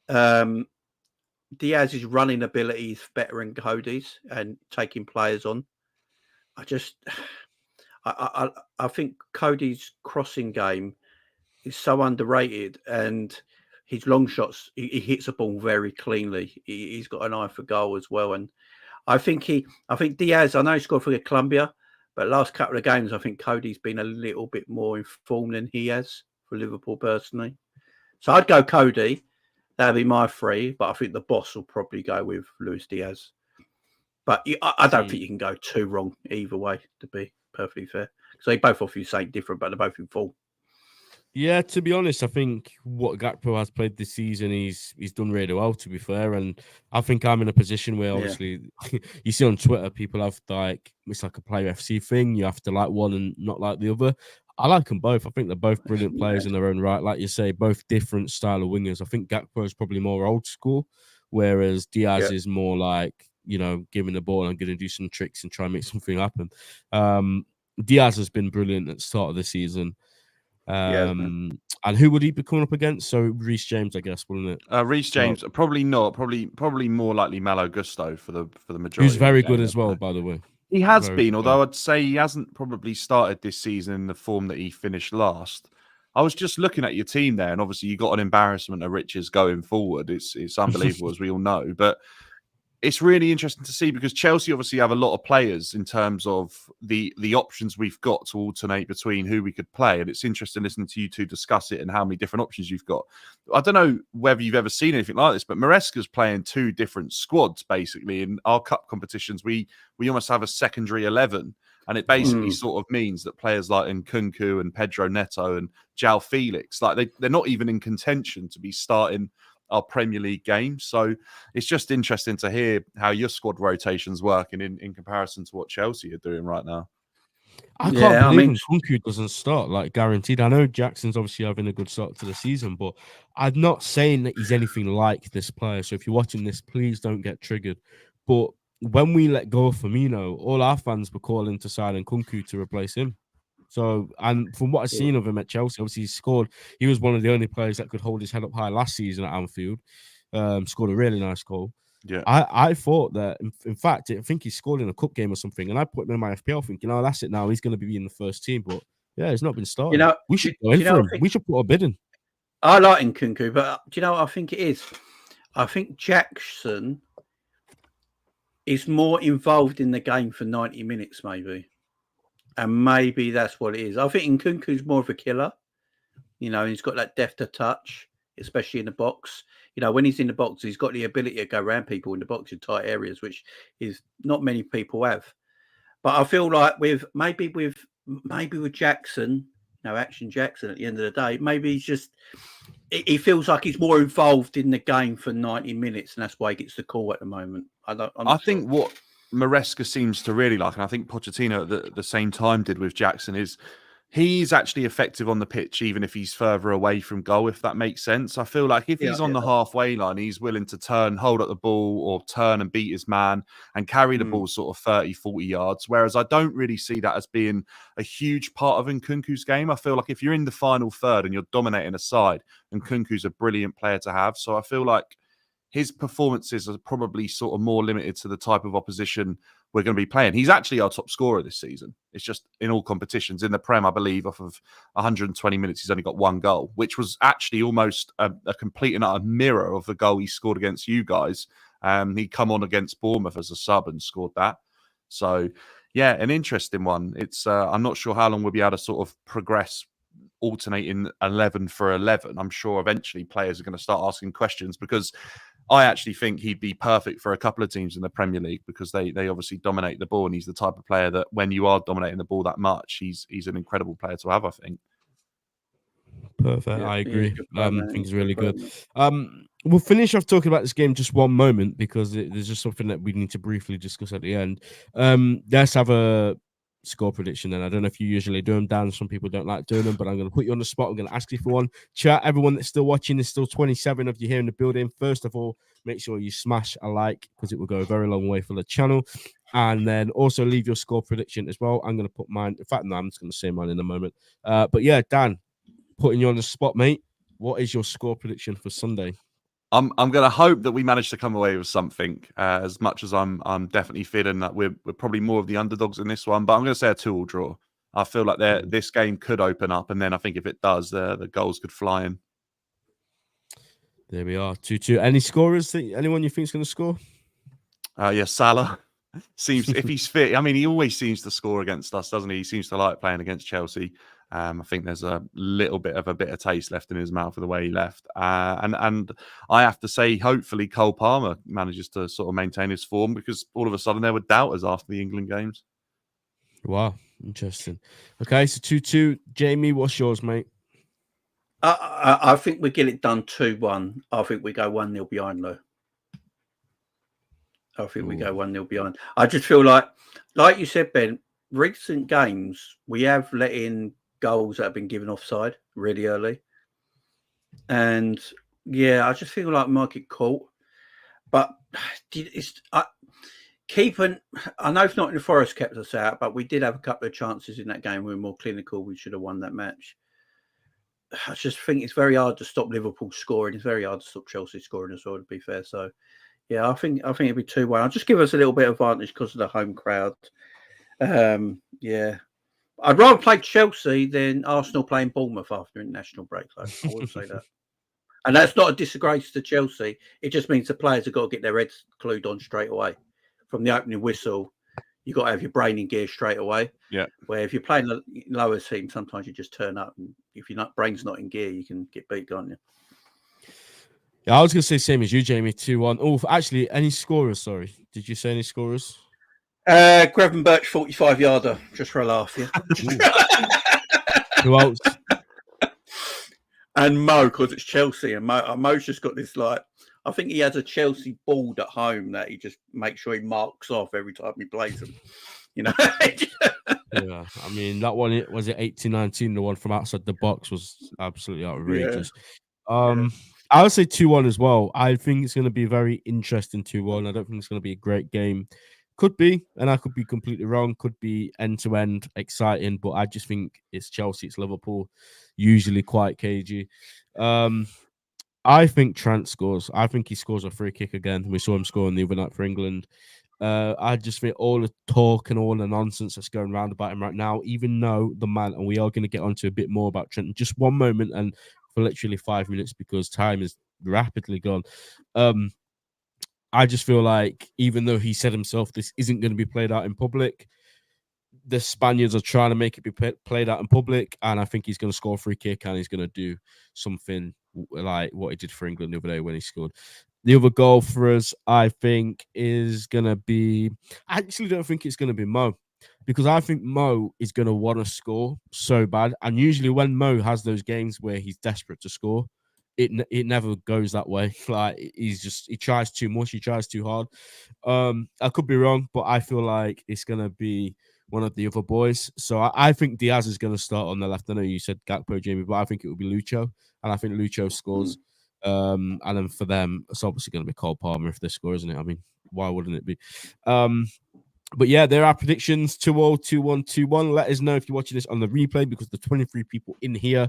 Diaz's running ability is better than Cody's and taking players on. I think Cody's crossing game is so underrated, and his long shots, he hits a ball very cleanly. He's got an eye for goal as well, and I think Diaz. I know he scored for Colombia. But last couple of games, I think Cody's been a little bit more informed than he has for Liverpool personally. So I'd go Cody. That'd be my 3. But I think the boss will probably go with Luis Diaz. But I don't think you can go too wrong either way, to be perfectly fair. So they both offer you something different, but they're both in full. Yeah, to be honest, I think what Gakpo has played this season, he's done really well, to be fair. And I think I'm in a position where obviously you see on Twitter, people have it's like a player FC thing. You have to like one and not like the other. I like them both. I think they're both brilliant players in their own right. Like you say, both different style of wingers. I think Gakpo is probably more old school, whereas Diaz is more like, giving the ball and going to do some tricks and try and make something happen. Diaz has been brilliant at the start of the season. And who would he be coming up against? So Reece James, I guess, wouldn't it? Reece James, probably not. Probably more likely Malo Gusto for the majority. Who's very good as well, by the way. He has been, although I'd say he hasn't probably started this season in the form that he finished last. I was just looking at your team there, and obviously you got an embarrassment of riches going forward. It's unbelievable, as we all know. But it's really interesting to see because Chelsea obviously have a lot of players in terms of the options we've got to alternate between who we could play. And it's interesting listening to you two discuss it and how many different options you've got. I don't know whether you've ever seen anything like this, but Maresca's playing 2 different squads, basically. In our cup competitions, we almost have a secondary 11. And it basically sort of means that players like Nkunku and Pedro Neto and João Felix, like they're not even in contention to be starting our Premier League games. So it's just interesting to hear how your squad rotations work in comparison to what Chelsea are doing right now. I can't believe Nkunku doesn't start, like guaranteed. I know Jackson's obviously having a good start to the season, but I'm not saying that he's anything like this player. So if you're watching this, please don't get triggered. But when we let go of Firmino, all our fans were calling to sign Nkunku to replace him. So, and from what I've seen of him at Chelsea, obviously he scored. He was one of the only players that could hold his head up high last season at Anfield. Scored a really nice goal. Yeah, I thought that, in fact, I think he scored in a cup game or something, and I put him in my FPL thinking, oh, that's it now. He's going to be in the first team, but yeah, he's not been started. We should go in for him. We should put a bid in. I like Nkunku, but do you know what I think it is? I think Jackson is more involved in the game for 90 minutes, maybe. And maybe that's what it is. I think Nkunku's more of a killer. He's got that deft of touch, especially in the box. When he's in the box, he's got the ability to go around people in the box in tight areas, which is not many people have. But I feel like maybe with Jackson, Action Jackson at the end of the day, maybe he feels like he's more involved in the game for 90 minutes, and that's why he gets the call at the moment. I think what Maresca seems to really like, and I think Pochettino at the same time did with Jackson, is he's actually effective on the pitch, even if he's further away from goal, if that makes sense. I feel like if he's on the halfway line, he's willing to turn, hold up the ball, or turn and beat his man and carry the ball sort of 30, 40 yards. Whereas I don't really see that as being a huge part of Nkunku's game. I feel like if you're in the final third and you're dominating a side, Nkunku's a brilliant player to have. So I feel like his performances are probably sort of more limited to the type of opposition we're going to be playing. He's actually our top scorer this season. It's just in all competitions. In the Prem, I believe, off of 120 minutes, he's only got 1 goal, which was actually almost a complete and utter mirror of the goal he scored against you guys. He'd come on against Bournemouth as a sub and scored that. So, yeah, an interesting one. It's I'm not sure how long we'll be able to sort of progress alternating 11 for 11. I'm sure eventually players are going to start asking questions because I actually think he'd be perfect for a couple of teams in the Premier League because they obviously dominate the ball, and he's the type of player that when you are dominating the ball that much, he's an incredible player to have, I think. Perfect. Yeah, I agree. I think he's really good. We'll finish off talking about this game just one moment because there's just something that we need to briefly discuss at the end. Let's have a score prediction, and I don't know if you usually do them, Dan. Some people don't like doing them, but I'm going to put you on the spot. I'm going to ask you for one. Chat, everyone that's still watching, there's still 27 of you here in the building. First of all, make sure you smash a like because it will go a very long way for the channel. And then also leave your score prediction as well. I'm going to put mine. In fact, no, I'm just going to say mine in a moment. But yeah, Dan, putting you on the spot, mate. What is your score prediction for Sunday? I'm going to hope that we manage to come away with something. As much as I'm definitely feeling that we're probably more of the underdogs in this one, but I'm going to say a 2-2 draw. I feel like this game could open up, and then I think if it does, the goals could fly in. There we are, 2-2. Any scorers? Anyone you think is going to score? Yeah, Salah seems if he's fit. I mean, he always seems to score against us, doesn't he? He seems to like playing against Chelsea. I think there's a little bit of a bitter taste left in his mouth for the way he left. And I have to say, hopefully Cole Palmer manages to sort of maintain his form because all of a sudden there were doubters after the England games. Wow, interesting. Okay, so 2-2. Jamie, what's yours, mate? I think we get it done 2-1. I think we go 1-0 behind, though. I think we go 1-0 behind. I just feel like you said, Ben, recent games, we have let in goals that have been given offside really early. And yeah, I just feel like we might get caught. But keeping, I know if not in the Forest kept us out, but we did have a couple of chances in that game. We were more clinical. We should have won that match. I just think it's very hard to stop Liverpool scoring. It's very hard to stop Chelsea scoring as well, to be fair. So yeah, I think it'd be 2-1. I'll just give us a little bit of advantage because of the home crowd. Yeah. I'd rather play Chelsea than Arsenal playing Bournemouth after international break. So I will say that. And that's not a disgrace to Chelsea. It just means the players have got to get their heads glued on straight away. From the opening whistle, you've got to have your brain in gear straight away. Yeah. Where if you're playing the lower team, sometimes you just turn up, and if your brain's not in gear, you can get beat, can't you? Yeah, I was going to say same as you, Jamie, 2-1. Oh, actually, any scorers, sorry. Did you say any scorers? Gravenberch, 45-yarder, just for a laugh, yeah. Who else? And Mo, because it's Chelsea, and Mo's just got this, like, I think he has a Chelsea board at home that he just makes sure he marks off every time he plays them. You know? Yeah, I mean, that one, was it 18-19? The one from outside the box was absolutely outrageous. Yeah. I would say 2-1 as well. I think it's going to be a very interesting 2-1. I don't think it's going to be a great game. Could be, and I could be completely wrong. Could be end-to-end exciting, but I just think it's Chelsea, it's Liverpool, usually quite cagey. I think Trent scores. I think he scores a free kick again. We saw him scoring the other night for England. I just think all the talk and all the nonsense that's going around about him right now, even though the man, and we are going to get onto a bit more about Trent in just one moment and for literally 5 minutes because time is rapidly gone. I just feel like even though he said himself this isn't going to be played out in public, the Spaniards are trying to make it be played out in public, and I think he's going to score a free kick and he's going to do something like what he did for England the other day when he scored. The other goal for us, I think, is going to be... I actually don't think it's going to be Mo, because I think Mo is going to want to score so bad. And usually when Mo has those games where he's desperate to score, it never goes that way. Like, he tries too much, he tries too hard. I could be wrong, but I feel like it's going to be one of the other boys. So I think Diaz is going to start on the left. I know you said Gakpo, Jamie, but I think it will be Lucho. And I think Lucho scores. And then for them, it's obviously going to be Cole Palmer if they score, isn't it? I mean, why wouldn't it be? But yeah, there are predictions 2-0, 2-1, 2-1. Let us know if you're watching this on the replay, because the 23 people in here,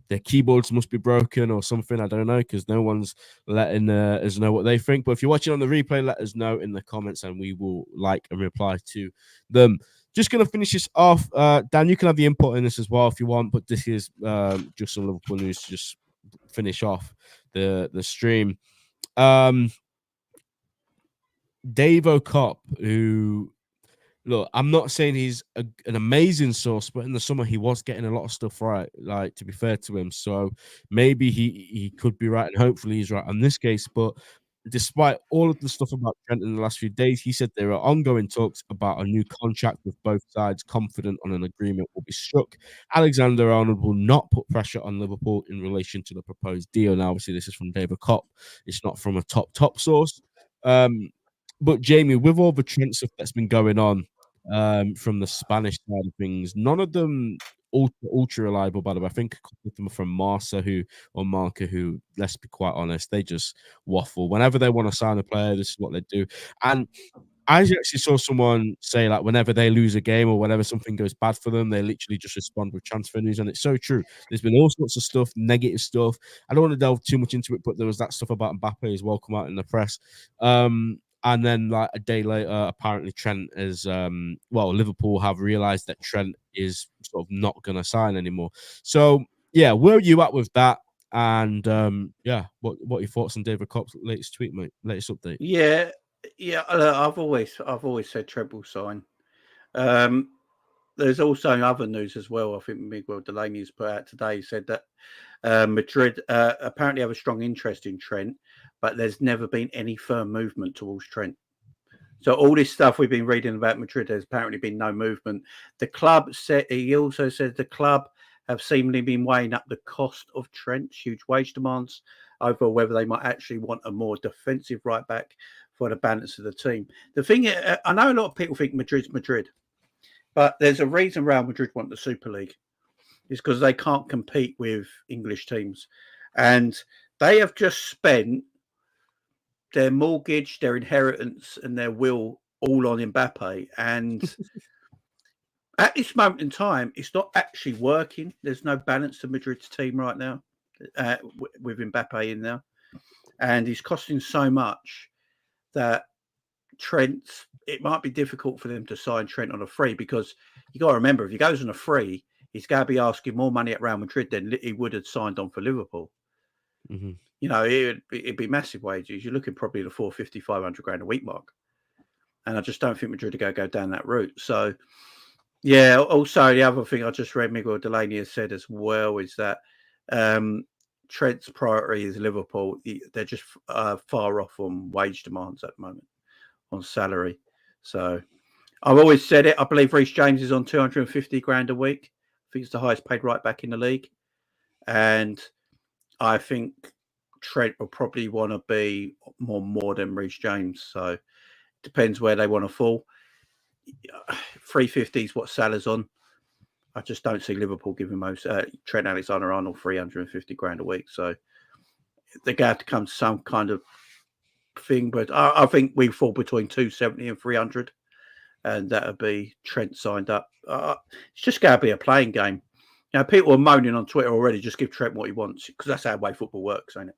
their keyboards must be broken or something. I don't know, because no one's letting us know what they think. But if you're watching on the replay, let us know in the comments and we will like and reply to them. Just going to finish this off. Dan, you can have the input in this as well if you want, but this is just some Liverpool news to just finish off the stream. Dave O'Cop, who... Look, I'm not saying he's an amazing source, but in the summer he was getting a lot of stuff right, like, to be fair to him. So maybe he could be right, and hopefully he's right on this case. But despite all of the stuff about Trent in the last few days, he said there are ongoing talks about a new contract with both sides, confident on an agreement will be struck. Alexander-Arnold will not put pressure on Liverpool in relation to the proposed deal. Now, obviously, this is from David Kopp. It's not from a top source. But Jamie, with all the Trent stuff that's been going on, from the Spanish side of things, none of them ultra reliable, by the way. I think a couple of them are from Marca, who, let's be quite honest, they just waffle. Whenever they want to sign a player, this is what they do. And I actually saw someone say, like, whenever they lose a game or whenever something goes bad for them, they literally just respond with transfer news. And it's so true. There's been all sorts of stuff, negative stuff. I don't want to delve too much into it, but there was that stuff about Mbappe as well come out in the press. And then, like, a day later, apparently Trent is, Liverpool have realized that Trent is sort of not going to sign anymore. So, yeah, where are you at with that? And, what are your thoughts on David Kopp's latest tweet, mate? Latest update? Yeah. I've always said Trent will sign. There's also other news as well. I think Miguel Delaney's put out today, said that Madrid apparently have a strong interest in Trent, but there's never been any firm movement towards Trent. So all this stuff we've been reading about Madrid, there's apparently been no movement. The club said, he also said the club have seemingly been weighing up the cost of Trent's huge wage demands over whether they might actually want a more defensive right back for the balance of the team. The thing, I know a lot of people think Madrid's Madrid, but there's a reason Real Madrid want the Super League. It's because they can't compete with English teams. And they have just spent their mortgage, their inheritance, and their will all on Mbappe. And at this moment in time, it's not actually working. There's no balance to Madrid's team right now with Mbappe in there. And he's costing so much that it might be difficult for them to sign Trent on a free, because you got to remember, if he goes on a free, he's going to be asking more money at Real Madrid than he would have signed on for Liverpool. Mm-hmm. You know, it'd be massive wages. You're looking probably the 450, 500 grand a week mark. And I just don't think Madrid are going to go down that route. So, yeah, also the other thing I just read Miguel Delaney has said as well is that Trent's priority is Liverpool. They're just far off on wage demands at the moment, on salary. So I've always said it. I believe Reece James is on 250 grand a week. I think it's the highest paid right back in the league. And I think Trent will probably want to be more than Reece James. So it depends where they want to fall. 350 is what Salah's on. I just don't see Liverpool giving Trent Alexander-Arnold 350 grand a week. So they're going to have to come to some kind of thing. But I think we fall between 270 and 300. And that would be Trent signed up. It's just going to be a playing game. You know, people are moaning on Twitter already, just give Trent what he wants, because that's how the way football works, ain't it?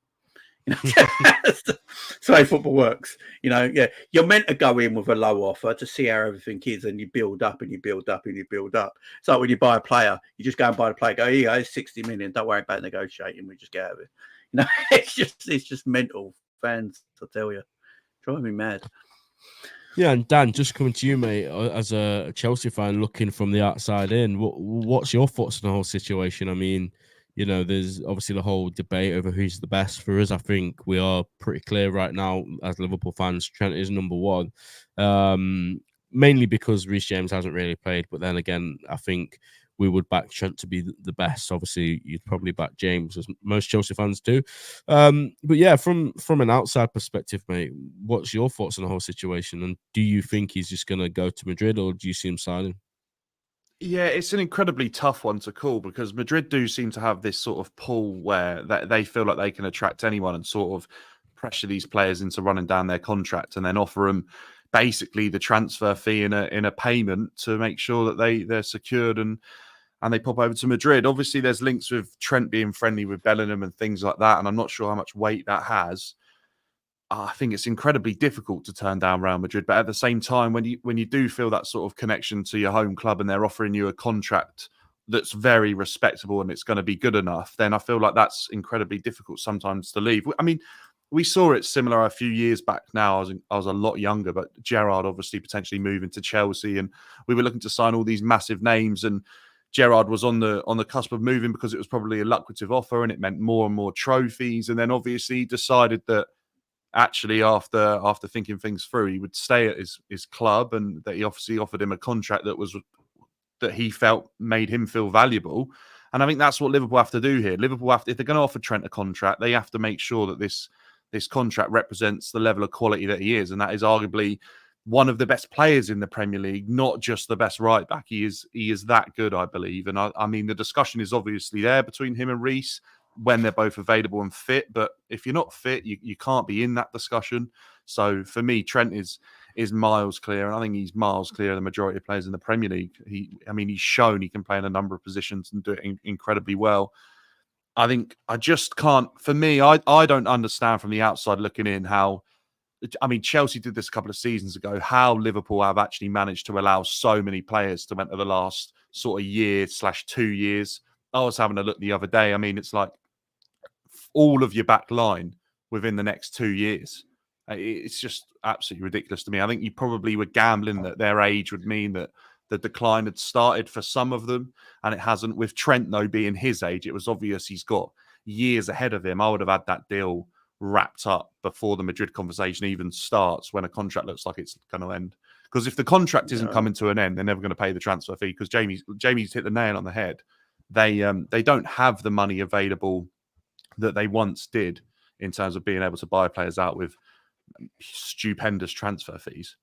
You know, that's the way football works. You know, yeah, you're meant to go in with a low offer to see how everything is, and you build up and you build up and you build up. It's like when you buy a player, you just go and buy the player. Go, here you go, it's 60 million. Don't worry about negotiating. We just get out of it. You know, it's just mental. Fans, I tell you, driving me mad. Yeah, and Dan, just coming to you, mate, as a Chelsea fan looking from the outside in, what's your thoughts on the whole situation? I mean, you know, there's obviously the whole debate over who's the best. For us, I think we are pretty clear right now as Liverpool fans. Trent is number one, mainly because Reece James hasn't really played. But then again, I think we would back Trent to be the best. Obviously, you'd probably back James, as most Chelsea fans do. But yeah, from an outside perspective, mate, what's your thoughts on the whole situation? And do you think he's just going to go to Madrid, or do you see him signing? Yeah, it's an incredibly tough one to call, because Madrid do seem to have this sort of pull where they feel like they can attract anyone and sort of pressure these players into running down their contract, and then offer them basically the transfer fee in a payment to make sure that they're secured and they pop over to Madrid. Obviously, there's links with Trent being friendly with Bellingham and things like that, and I'm not sure how much weight that has. I think it's incredibly difficult to turn down Real Madrid, but at the same time, when you do feel that sort of connection to your home club and they're offering you a contract that's very respectable and it's going to be good enough, then I feel like that's incredibly difficult sometimes to leave. I mean, we saw it similar a few years back now. I was a lot younger, but Gerrard obviously potentially moving to Chelsea, and we were looking to sign all these massive names, and Gerrard was on the cusp of moving because it was probably a lucrative offer and it meant more and more trophies. And then obviously decided that actually after thinking things through, he would stay at his club, and that he obviously offered him a contract that he felt made him feel valuable. And I think that's what Liverpool have to do here. Liverpool if they're going to offer Trent a contract, they have to make sure that this contract represents the level of quality that he is, and that is arguably one of the best players in the Premier League, not just the best right back. He is that good, I believe. And I mean, the discussion is obviously there between him and Reece when they're both available and fit. But if you're not fit, you can't be in that discussion. So for me, Trent is miles clear, and I think he's miles clear of the majority of players in the Premier League. He's shown he can play in a number of positions and do it incredibly well. I think I just can't. For me, I don't understand from the outside looking in how. I mean, Chelsea did this a couple of seasons ago, how Liverpool have actually managed to allow so many players to enter the last sort of year/2 years. I was having a look the other day. I mean, it's like all of your back line within the next 2 years. It's just absolutely ridiculous to me. I think you probably were gambling that their age would mean that the decline had started for some of them, and it hasn't. With Trent, though, being his age, it was obvious he's got years ahead of him. I would have had that deal wrapped up before the Madrid conversation even starts, when a contract looks like it's going to end. Because if the contract isn't coming to an end, they're never going to pay the transfer fee. Because Jamie's hit the nail on the head. They don't have the money available that they once did in terms of being able to buy players out with stupendous transfer fees.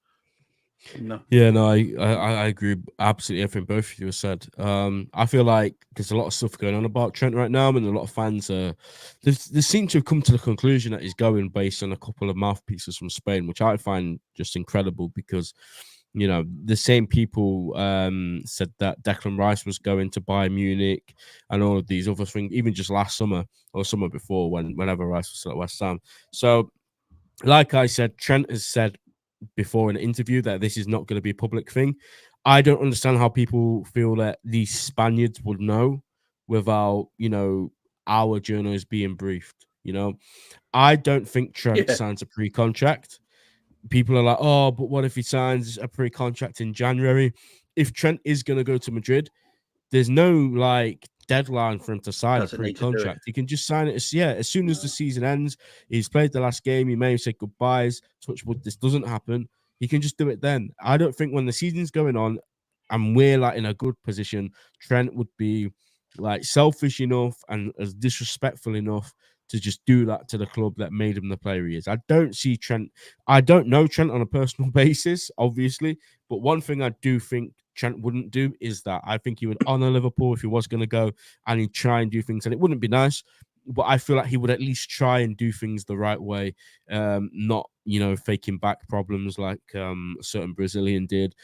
No. Yeah, no, I agree absolutely everything both of you have said. I feel like there's a lot of stuff going on about Trent right now, and a lot of fans they seem to have come to the conclusion that he's going based on a couple of mouthpieces from Spain, which I find just incredible, because you know the same people said that Declan Rice was going to Bayern Munich and all of these other things, even just last summer or summer before, whenever Rice was still at West Ham. So, like I said, Trent has said before in an interview that this is not going to be a public thing. I don't understand how people feel that these Spaniards would know without, you know, our journalists being briefed. You know, I don't think Trent Yeah. signs a pre-contract. People are like, oh, but what if he signs a pre-contract in January? If Trent is going to go to Madrid, there's no like deadline for him to sign a Doesn't need to do it. pre-contract. He can just sign it as soon as the season ends. He's played the last game. He may have said goodbyes. Touch wood, this doesn't happen. He can just do it then. I don't think when the season's going on and we're like in a good position, Trent would be like selfish enough and as disrespectful enough to just do that to the club that made him the player he is. I don't see Trent. I don't know Trent on a personal basis, obviously, but one thing I do think Trent wouldn't do is that I think he would honor Liverpool if he was going to go, and he'd try and do things, and it wouldn't be nice, but I feel like he would at least try and do things the right way, not faking back problems like a certain Brazilian did.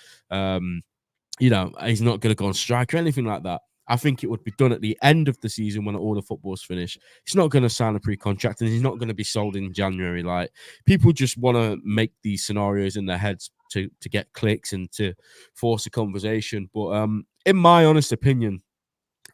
He's not going to go on strike or anything like that. I think it would be done at the end of the season when all the football's finished. He's not going to sign a pre-contract and he's not going to be sold in January. Like, people just want to make these scenarios in their heads to get clicks and to force a conversation. But in my honest opinion,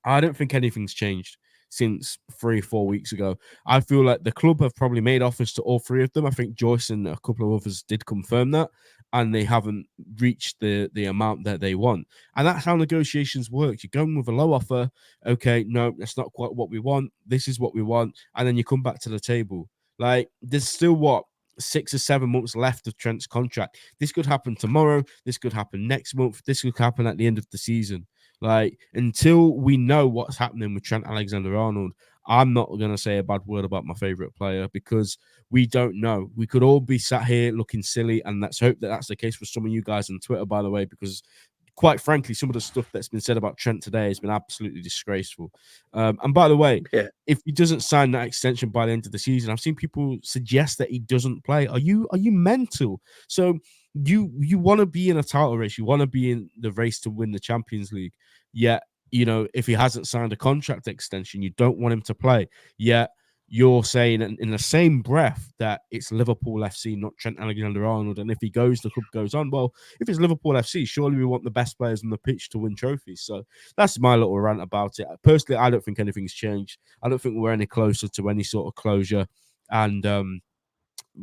I don't think anything's changed since 3-4 weeks ago. I feel like the club have probably made offers to all three of them. I think Joyce and a couple of others did confirm that, and they haven't reached the amount that they want. And that's how negotiations work. You're going with a low offer. Okay, no, that's not quite what we want. This is what we want. And then you come back to the table. Like, there's still 6 or 7 months left of Trent's contract. This could happen tomorrow. This could happen next month. This could happen at the end of the season. Like, until we know what's happening with Trent Alexander-Arnold, I'm not going to say a bad word about my favorite player because we don't know. We could all be sat here looking silly, and let's hope that that's the case for some of you guys on Twitter, by the way, because quite frankly, some of the stuff that's been said about Trent today has been absolutely disgraceful. And by the way, if he doesn't sign that extension by the end of the season, I've seen people suggest that he doesn't play. Are you mental? So you want to be in a title race, you want to be in the race to win the Champions League. Yet, if he hasn't signed a contract extension, you don't want him to play. Yet you're saying in the same breath that it's Liverpool FC, not Trent Alexander-Arnold. And if he goes, the club goes on. Well, if it's Liverpool FC, surely we want the best players on the pitch to win trophies. So that's my little rant about it. Personally, I don't think anything's changed. I don't think we're any closer to any sort of closure. And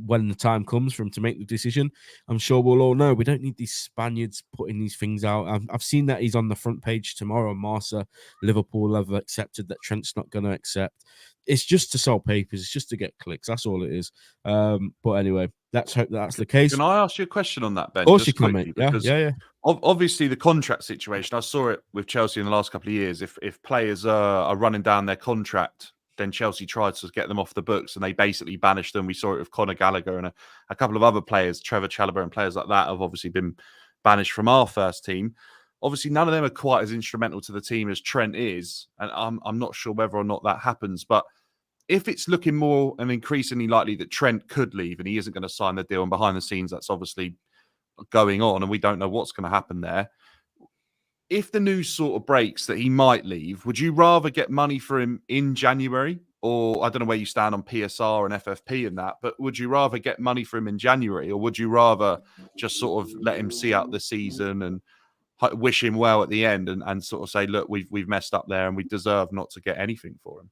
when the time comes for him to make the decision, I'm sure we'll all know. We don't need these Spaniards putting these things out. I've seen that he's on the front page tomorrow. Marca, Liverpool have accepted that Trent's not going to accept. It's just to sell papers. It's just to get clicks. That's all it is. But anyway, let's hope that's the case. Can I ask you a question on that, Ben? Of course you can, mate. Yeah. Obviously, the contract situation, I saw it with Chelsea in the last couple of years. If players are running down their contract, then Chelsea tried to get them off the books and they basically banished them. We saw it with Conor Gallagher and a couple of other players, Trevor Chalobah and players like that have obviously been banished from our first team. Obviously, none of them are quite as instrumental to the team as Trent is. And I'm not sure whether or not that happens. But if it's looking more and increasingly likely that Trent could leave and he isn't going to sign the deal, and behind the scenes, that's obviously going on and we don't know what's going to happen there. If the news sort of breaks that he might leave, would you rather get money for him in January? Or I don't know where you stand on PSR and FFP and that, but would you rather get money for him in January, or would you rather just sort of let him see out the season and wish him well at the end and sort of say, look, we've messed up there and we deserve not to get anything for him?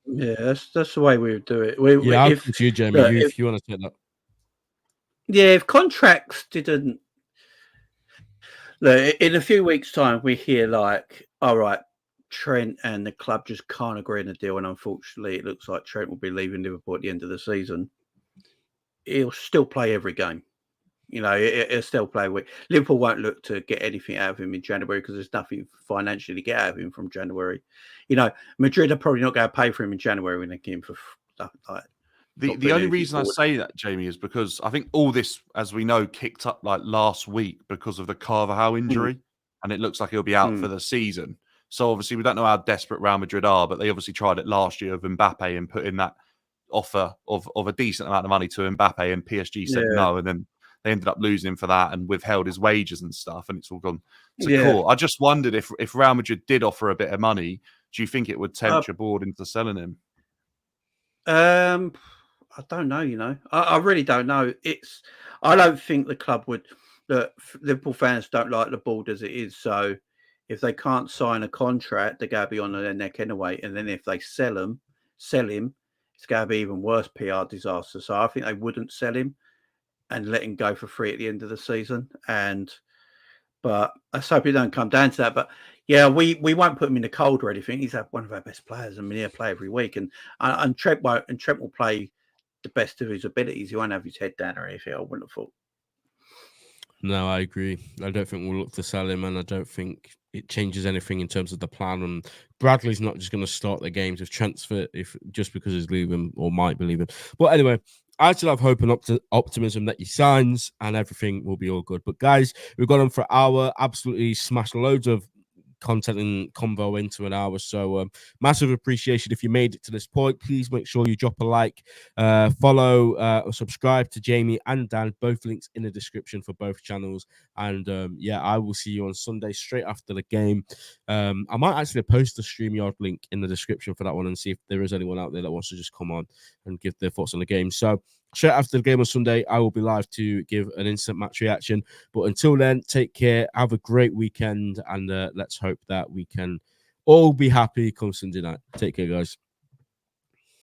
Yeah, that's the way we would do it. I'll come to you, Jamie, if you want to say that. Yeah, if contracts didn't... Look, in a few weeks' time, we hear like, all right, Trent and the club just can't agree on a deal, and unfortunately, it looks like Trent will be leaving Liverpool at the end of the season. He'll still play every game. He'll still play. Liverpool won't look to get anything out of him in January because there's nothing financially to get out of him from January. Madrid are probably not going to pay for him in January when they get him for stuff like that. The only reason I say that, Jamie, is because I think all this, as we know, kicked up like last week because of the Carvajal injury, and it looks like he'll be out for the season. So obviously we don't know how desperate Real Madrid are, but they obviously tried it last year of Mbappe and put in that offer of a decent amount of money to Mbappe, and PSG said no, and then they ended up losing for that and withheld his wages and stuff, and it's all gone to court. I just wondered if Real Madrid did offer a bit of money, do you think it would tempt your board into selling him? I don't know, I really don't know. I don't think the club would. Liverpool fans don't like the board as it is, so if they can't sign a contract, they're going to be on their neck anyway. And then if they sell him, it's it's going to be even worse PR disaster. So I think they wouldn't sell him and let him go for free at the end of the season. But let's hope it don't come down to that. But yeah, we won't put him in the cold or anything. He's one of our best players. I mean, he'll play every week, and Trent won't. And Trent will play the best of his abilities. He won't have his head down or anything. I wouldn't have thought. No, I agree. I don't think we'll look to sell him, and I don't think it changes anything in terms of the plan. And Bradley's not just going to start the games with transfer just because he's leaving or might be leaving. But anyway, I still have hope and optimism that he signs and everything will be all good. But guys, we've got him for an hour. Absolutely smashed loads of content and convo into an hour. So massive appreciation if you made it to this point. Please make sure you drop a like, follow, or subscribe to Jamie and Dan. Both links in the description for both channels. And yeah, I will see you on Sunday straight after the game. I might actually post the StreamYard link in the description for that one and see if there is anyone out there that wants to just come on and give their thoughts on the game. So straight after the game on Sunday, I will be live to give an instant match reaction. But until then, take care. Have a great weekend. And let's hope that we can all be happy come Sunday night. Take care, guys.